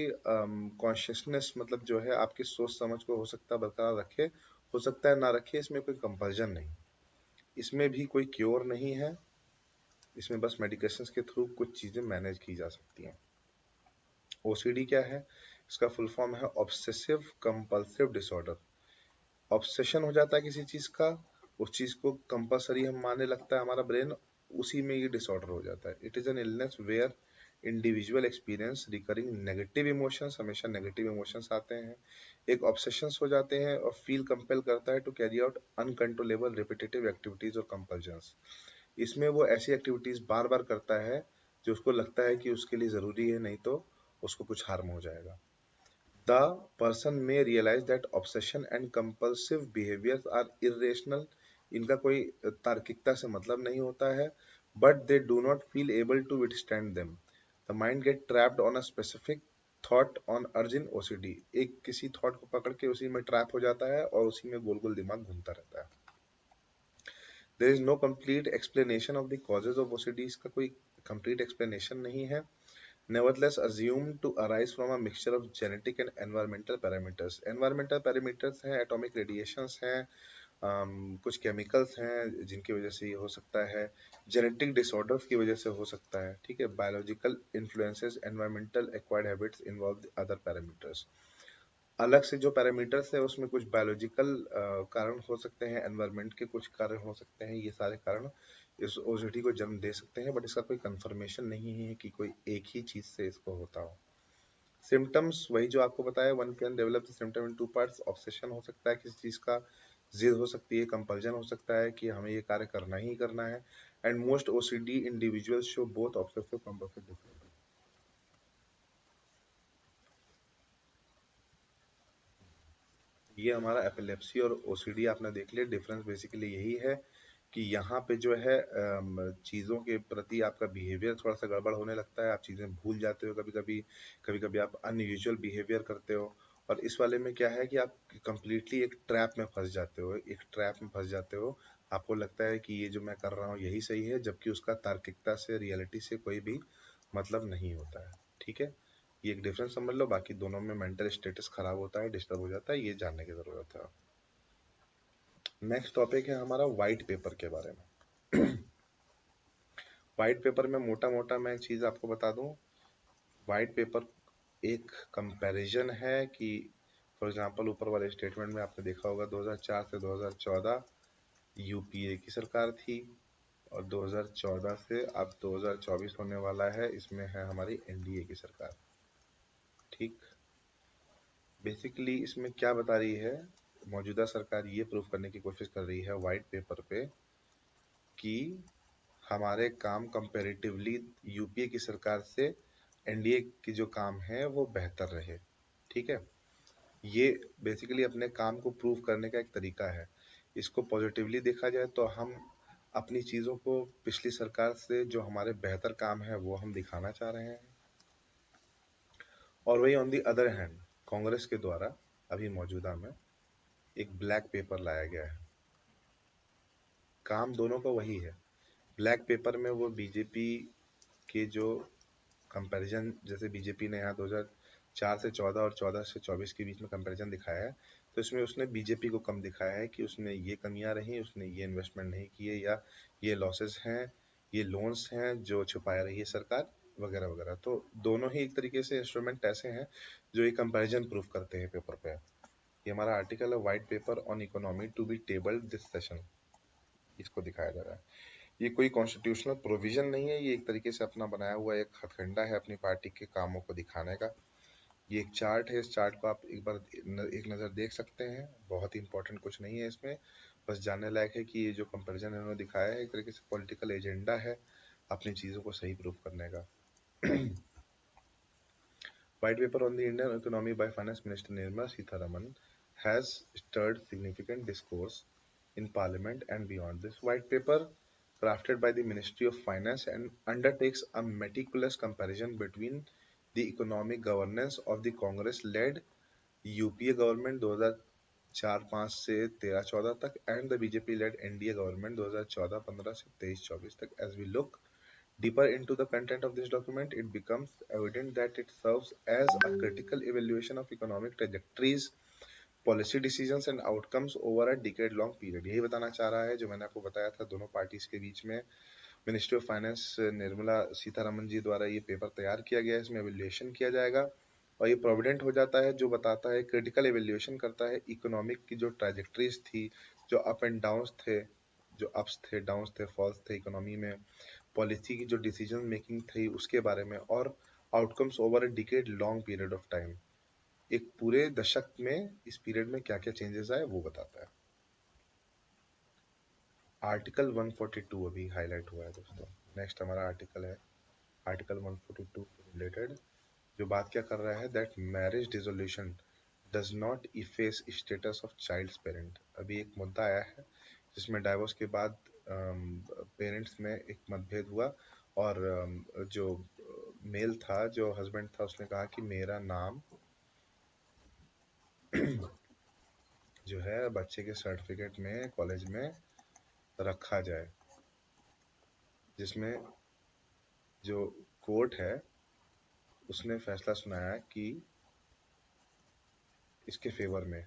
कॉन्शियसनेस मतलब जो है आपकी सोच समझ को हो सकता है बरकरार रखे, हो सकता है ना रखे, इसमें कोई कंपल्जन नहीं, इसमें भी कोई क्योर नहीं है, इसमें बस मेडिकेशंस के थ्रू कुछ चीजें मैनेज की जा सकती हैं। ओसीडी क्या है? इसका फुल फॉर्म है ऑब्सेसिव कंपल्सिव डिसऑर्डर। ऑब्सेशन हो जाता है किसी चीज का, उस चीज को कंपल्सरी हम मानने लगता है हमारा ब्रेन, उसी में ये डिसऑर्डर हो जाता है। It is an illness where individual experience recurring negative emotions, हमेशा नेगेटिव इमोशंस आते हैं, एक ऑब्सेशंस हो जाते हैं और फील कंपेल करता है to carry out uncontrollable repetitive activities और कंपल्जन्स। इसमें वो ऐसी एक्टिविटीज बार बार करता है जो उसको लगता है कि उसके लिए जरूरी है, नहीं तो उसको कुछ हार्म हो जाएगा। The person may realize that obsession and compulsive behaviors are irrational. इनका कोई तार्किकता से मतलब नहीं होता है, but they do not feel able to withstand them. The mind get trapped on a specific thought on urge in OCD. एक किसी thought को पकड़ के उसी में ट्रैप हो जाता है और उसी में गोल गोल दिमाग घूमता रहता है। There is no complete explanation of the causes of OCD. इसका कोई complete explanation नहीं है। Nevertheless assumed to arise from a mixture of genetic and environmental parameters. Environmental parameters हैं, atomic radiations हैं, कुछ chemicals हैं जिनकी वजह से ये हो सकता है, genetic disorders की वजह से हो सकता है, ठीक है, biological influences, environmental acquired habits involve the other parameters. अलग से जो पैरामीटर्स है उसमें कुछ बायोलॉजिकल कारण हो सकते हैं, एनवायरनमेंट के कुछ कारण हो सकते हैं, ये सारे कारण इस ओसीडी को जन्म दे सकते हैं, बट इसका कोई कंफर्मेशन नहीं है कि कोई एक ही चीज से इसको होता हो। सिम्टम्स वही जो आपको बताया, one can develop the symptom in two parts. Obsession हो सकता है किसी चीज का, जिद हो सकती है, कंपल्जन हो सकता है कि हमें ये कार्य करना ही करना है। And most OCD individuals show both obsessive compulsive disorder. ये हमारा एपिलेप्सी और ओसीडी आपने देख लिया। डिफरेंस बेसिकली यही है कि यहाँ पे जो है चीज़ों के प्रति आपका बिहेवियर थोड़ा सा गड़बड़ होने लगता है, आप चीज़ें भूल जाते हो कभी कभी, कभी कभी आप अनयूजुअल बिहेवियर करते हो। और इस वाले में क्या है कि आप कंप्लीटली एक ट्रैप में फंस जाते हो, एक ट्रैप में फंस जाते हो। आपको लगता है कि ये जो मैं कर रहा हूँ यही सही है, जबकि उसका तार्किकता से, रियलिटी से कोई भी मतलब नहीं होता है। ठीक है, ये एक डिफरेंस समझ लो। बाकी दोनों में मेंटल स्टेटस खराब होता है, डिस्टर्ब हो जाता है, ये जानने की जरूरत है। नेक्स्ट टॉपिक है हमारा व्हाइट पेपर के बारे में। व्हाइट पेपर में मोटा मोटा मैं एक चीज आपको बता दूं। व्हाइट पेपर एक कंपैरिजन है कि फॉर एग्जांपल ऊपर वाले स्टेटमेंट में आपने देखा होगा 2004 से 2014 यूपीए की सरकार थी, और 2014 से अब 2024 होने वाला है, इसमें है हमारी एनडीए की सरकार। ठीक, बेसिकली इसमें क्या बता रही है मौजूदा सरकार, ये प्रूव करने की कोशिश कर रही है व्हाइट पेपर पे कि हमारे काम कंपैरेटिवली यूपीए की सरकार से एनडीए की जो काम है वो बेहतर रहे। ठीक है, ये बेसिकली अपने काम को प्रूव करने का एक तरीका है। इसको पॉजिटिवली देखा जाए तो हम अपनी चीजों को पिछली सरकार से जो हमारे बेहतर काम है वो हम दिखाना चाह रहे हैं। और वही on the other hand Congress के द्वारा अभी मौजूदा में एक ब्लैक पेपर लाया गया है। काम दोनों का वही है। ब्लैक पेपर में वो बीजेपी के जो कंपैरिजन, जैसे बीजेपी ने यहाँ 2004 से 14 और 14 से 24 के बीच में कंपैरिजन दिखाया है, तो इसमें उसने बीजेपी को कम दिखाया है कि उसने ये कमियां रही, उसने ये इन्वेस्टमेंट नहीं किए, या ये लॉसेस हैं, ये लोन्स हैं जो छुपाया रही है सरकार, वगैरह वगैरह। तो दोनों ही एक तरीके से इंस्ट्रूमेंट ऐसे हैं जो ये कंपैरिजन प्रूफ करते हैं पेपर पे। ये हमारा आर्टिकल है white paper on economy to be tabled this session, इसको दिखाया जा रहा है। ये कोई कॉन्स्टिट्यूशनल प्रोविजन नहीं है, ये एक तरीके से अपना बनाया हुआ एक हथकंडा है अपनी पार्टी के कामों को दिखाने का। ये एक चार्ट है, इस चार्ट को आप एक बार एक नज़र देख सकते हैं। बहुत ही इंपॉर्टेंट कुछ नहीं है इसमें, बस जानने लायक है कि ये जो कंपैरिजन इन्होंने दिखाया है एक तरीके से पॉलिटिकल एजेंडा है अपनी चीज़ों को सही प्रूफ करने का। White paper on the Indian economy by Finance Minister Nirmala Sitharaman has stirred significant discourse in Parliament and beyond. This white paper, crafted by the Ministry of Finance, and undertakes a meticulous comparison between the economic governance of the Congress-led UPA government 2004-5 से 13-14 तक and the BJP lead NDA government 2014-15 से 23-24 तक। As we look deeper into the content of this document, it becomes evident that it serves as a critical evaluation of economic trajectories, policy decisions and outcomes over a decade long period. यही बताना चाह रहा है जो मैंने आपको बताया था, दोनों पार्टीज के बीच में ministry of finance Nirmala Sitharaman ji द्वारा ये पेपर तैयार किया गया है, इसमें एवेल्युएशन किया जाएगा। और ये प्रोविडेंट हो जाता है, जो बताता है, क्रिटिकल एवेल्युएशन करता है इकोनॉमिक की जो ट्रैजेक्टरीज थी, जो अप एंड डाउन्स थे, जो अप्स थे, डाउन्स थे, फॉल्स थे इकोनॉमी में, पॉलिसी की जो डिसीजन मेकिंग थी उसके बारे में, और outcomes over a decade long period of time, एक पूरे दशक में इस पीरियड में क्या क्या चेंजेस आए वो बताता है। आर्टिकल 142 अभी हाईलाइट हुआ है दोस्तों। नेक्स्ट हमारा आर्टिकल है आर्टिकल 142 से रिलेटेड, जो बात क्या कर रहा है, that marriage dissolution does not efface status of child's parent. अभी एक मुद्दा आया है जिसमें डाइवोर्स के बाद पेरेंट्स में एक मतभेद हुआ, और जो मेल था, जो हस्बैंड था, उसने कहा कि मेरा नाम जो है बच्चे के सर्टिफिकेट में कॉलेज में रखा जाए, जिसमें जो कोर्ट है उसने फैसला सुनाया कि इसके फेवर में,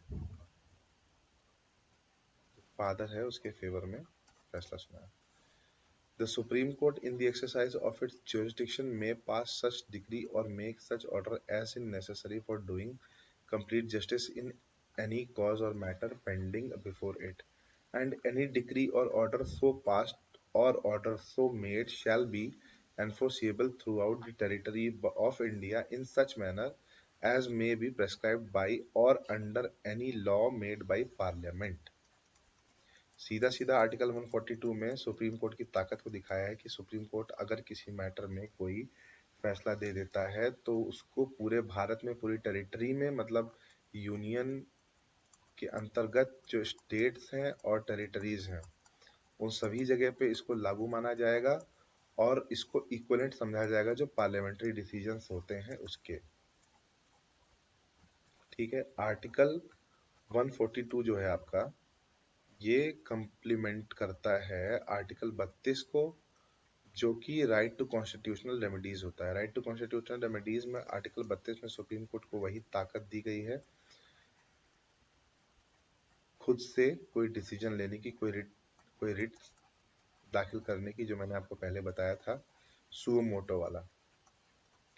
फादर है उसके फेवर में फैसला सुनाया। The Supreme Court, in the exercise of its jurisdiction, may pass such decree or make such order as is necessary for doing complete justice in any cause or matter pending before it, and any decree or order so passed or order so made shall be enforceable throughout the territory of India in such manner as may be prescribed by or under any law made by parliament। सीधा सीधा article 142 में supreme court की ताकत को दिखाया है कि supreme court अगर किसी मैटर में कोई फैसला दे देता है तो उसको पूरे भारत में, पूरी टेरिटरी में, मतलब यूनियन के अंतर्गत जो स्टेट्स हैं और टेरिटरीज हैं उन सभी जगह पे इसको लागू माना जाएगा और इसको इक्विवेलेंट समझा जाएगा जो पार्लियामेंट्री डिसीजंस होते हैं उसके। ठीक है। आर्टिकल 142 जो है आपका, ये कंप्लीमेंट करता है आर्टिकल 32 को, जो कि राइट टू कॉन्स्टिट्यूशनल रेमेडीज होता है। राइट टू कॉन्स्टिट्यूशनल रेमेडीज में आर्टिकल 32 में सुप्रीम कोर्ट को वही ताकत दी गई है खुद से कोई डिसीजन लेने की, कोई रिट दाखिल करने की, जो मैंने आपको पहले बताया था सुओ मोटो वाला,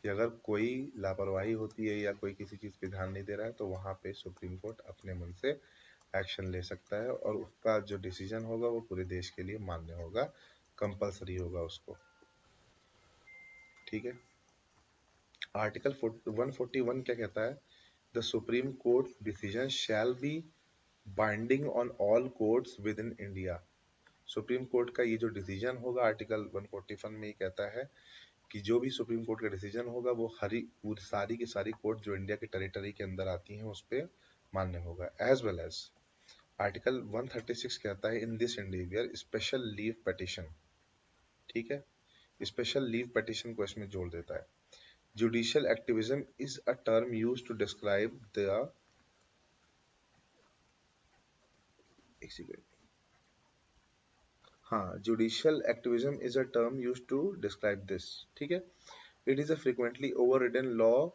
कि अगर कोई लापरवाही होती है या कोई किसी चीज पे ध्यान नहीं दे रहा है तो वहां पे सुप्रीम कोर्ट अपने मन से एक्शन ले सकता है और उसका जो डिसीजन होगा वो पूरे देश के लिए मान्य होगा, कंपलसरी होगा उसको। ठीक है। आर्टिकल 141 क्या कहता है? The supreme court decision shall be binding on all courts with in India. Supreme court का ये जो डिसीजन होगा, आर्टिकल 141 में ये कहता है कि जो भी सुप्रीम कोर्ट का डिसीजन होगा वो सारी की सारी कोर्ट जो इंडिया के टेरिटरी के अंदर आती हैं उस पर मान्य होगा। एज वेल एज आर्टिकल 136 कहता है in this individual special leave petition. ठीक है। स्पेशल लीव पिटिशन को इसमें जोड़ देता है। Judicial activism is a term used to describe the हाँ, judicial activism is a term used to describe this. ठीक है। It is a frequently overridden law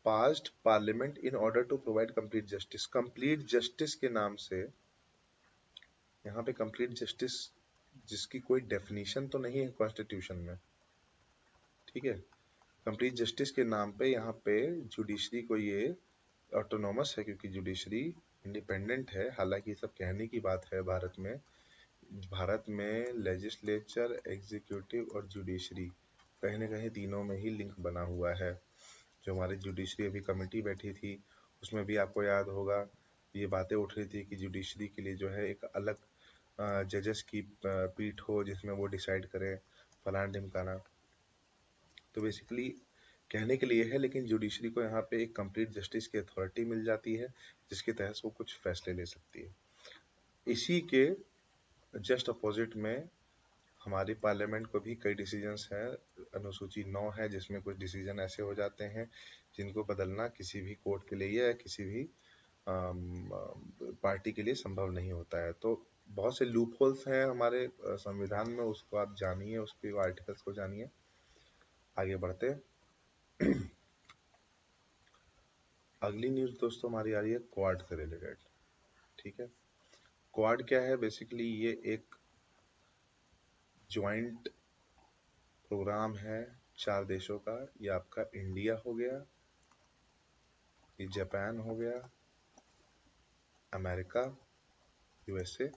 passed parliament in order to provide complete justice. Complete justice के नाम से यहाँ पे complete justice जिसकी कोई डेफिनेशन तो नहीं है कॉन्स्टिट्यूशन में। ठीक है। कंप्लीट जस्टिस के नाम पे यहाँ पे जुडिशरी को ये ऑटोनॉमस है, क्योंकि जुडिशरी इंडिपेंडेंट है। हालांकि ये सब कहने की बात है, भारत में लेजिस्लेचर, एग्जीक्यूटिव और जुडिशरी कहीं ना कहीं तीनों में ही लिंक बना हुआ है। जो हमारी जुडिशरी अभी कमेटी बैठी थी उसमें भी आपको याद होगा ये बातें उठ रही थी कि जुडिशरी के लिए जो है एक अलग जजेस की पीठ हो जिसमें वो डिसाइड करे फलाना ढिमकाना। तो बेसिकली कहने के लिए है, लेकिन जुडिशरी को यहाँ पे एक कंप्लीट जस्टिस की अथॉरिटी मिल जाती है जिसके तहत वो कुछ फैसले ले सकती है। इसी के जस्ट अपोजिट में हमारी पार्लियामेंट को भी कई डिसीजंस हैं। अनुसूची 9 है जिसमें कुछ डिसीजन ऐसे हो जाते हैं जिनको बदलना किसी भी कोर्ट के लिए या किसी भी पार्टी के लिए संभव नहीं होता है। तो बहुत से लूप होल्स हैं हमारे संविधान में, उसको आप जानिए, उसके आर्टिकल्स को जानिए। आगे बढ़ते हैं। अगली न्यूज दोस्तों हमारी आ रही है क्वाड से रिलेटेड। ठीक है। क्वाड क्या है? बेसिकली ये एक ज्वाइंट प्रोग्राम है 4 देशों का। ये आपका इंडिया हो गया, ये जापान हो गया, अमेरिका, यूएसए,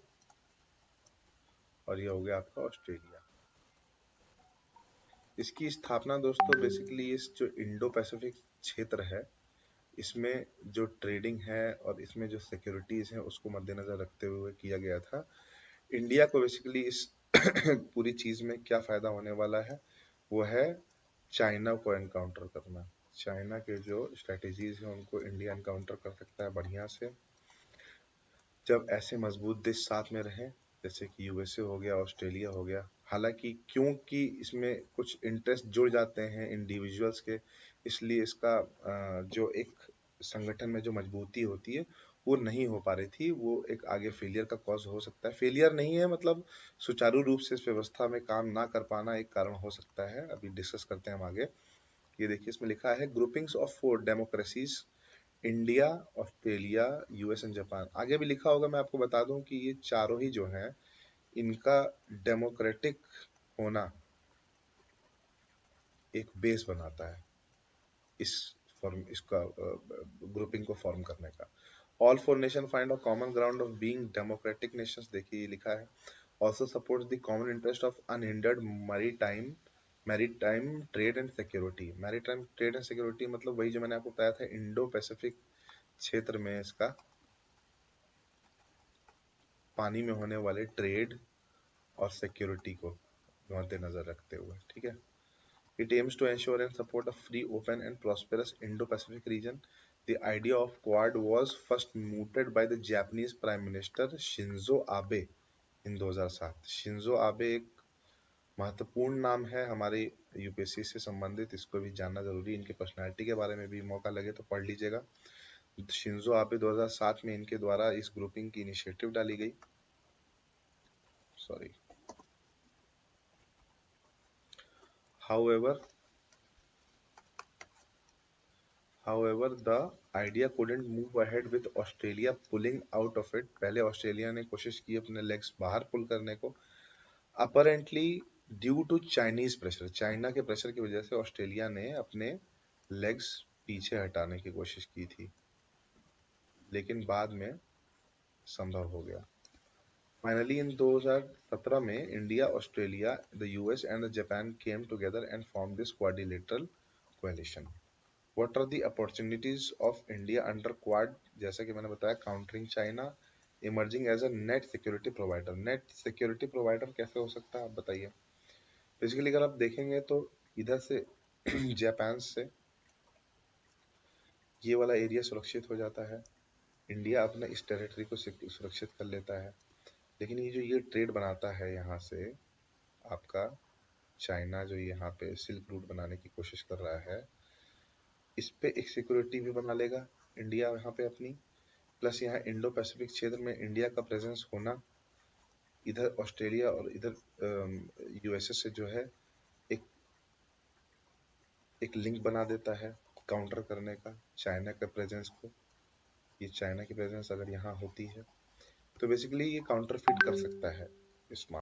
और ये हो गया आपका ऑस्ट्रेलिया। इसकी स्थापना दोस्तों बेसिकली इस जो इंडो पैसिफिक क्षेत्र है इसमें जो ट्रेडिंग है और इसमें जो सिक्योरिटीज है उसको मद्देनजर रखते हुए किया गया था। इंडिया को बेसिकली इस पूरी चीज में क्या फायदा होने वाला है, वो है चाइना को एनकाउंटर करना। चाइना के जो स्ट्रेटेजीज हैं उनको इंडिया एनकाउंटर कर सकता है बढ़िया से, जब ऐसे मजबूत देश साथ में रहें जैसे कि यूएसए हो गया, ऑस्ट्रेलिया हो गया। हालांकि क्योंकि इसमें कुछ इंटरेस्ट जुड़ जाते हैं इंडिविजुअल्स के, इसलिए इसका जो एक संगठन में जो मजबूती होती है वो नहीं हो पा रही थी। वो एक आगे फेलियर का कॉज हो सकता है। फेलियर नहीं है, मतलब सुचारू रूप से इस व्यवस्था में काम ना कर पाना एक कारण हो सकता है। अभी डिस्कस करते हैं हम आगे। ये देखिए इसमें लिखा है groupings of 4 democracies, India, Australia, US and Japan. आगे भी लिखा होगा, मैं आपको बता दूं कि ये चारों ही जो हैं इनका डेमोक्रेटिक होना एक बेस बनाता है इसका ग्रुपिंग को फॉर्म करने का। All 4 nation find a common ground of being democratic Nations. देखिए ये लिखा है also supports the common interest of unhindered maritime maritime trade and security, maritime trade and security मतलब वही जो मैंने आपको बताया था, इंडो पैसिफिक क्षेत्र में इसका पानी में होने वाले ट्रेड और सिक्योरिटी को मद्देनजर रखते हुए, ठीक है। It aims to ensure and support a free, open, and prosperous Indo-Pacific region. The idea of Quad was first mooted by the Japanese Prime Minister Shinzo Abe in 2007. Shinzo Abe एक महत्वपूर्ण नाम है हमारे यूपीएससी से संबंधित, इसको भी जानना जरूरी है। इनकी पर्सनालिटी के बारे में भी मौका लगे तो पढ़ लीजिएगा। शिंजो आबे 2007 में इनके द्वारा इस ग्रुपिंग की इनिशिएटिव डाली गई। Sorry, However, the idea couldn't move ahead with Australia pulling out of it. पहले ऑस्ट्रेलिया ने कोशिश की अपने लेग्स बाहर पुल करने को, apparently due to Chinese pressure, China के प्रेशर की वजह से ऑस्ट्रेलिया ने अपने लेग्स पीछे हटाने की कोशिश की थी, लेकिन बाद में संभव हो गया। फाइनली इन 2017 में India, Australia, the US and the Japan came together and form this quadrilateral coalition. What are the opportunities of India under Quad? जैसा कि मैंने बताया, countering China, emerging as a net security provider. Net security provider कैसे हो सकता है आप बताइए। बेसिकली अगर आप देखेंगे तो इधर से जापान से ये वाला एरिया सुरक्षित हो जाता है, इंडिया अपना इस टेरिटरी को सुरक्षित कर लेता है, लेकिन ये जो ये ट्रेड बनाता है यहाँ से आपका चाइना, जो यहाँ पे सिल्क रूट बनाने की कोशिश कर रहा है, इस पे एक सिक्योरिटी भी बना लेगा इंडिया यहाँ पे अपनी, प्लस यहाँ इंडो पैसिफिक क्षेत्र में इंडिया का प्रेजेंस होना, इधर ऑस्ट्रेलिया और इधर यूएसए से जो है एक एक लिंक बना देता है काउंटर करने का चाइना के प्रेजेंस को। ये चाइना की प्रेजेंस अगर यहाँ होती है तो बेसिकली ये काउंटर फिट कर सकता है इस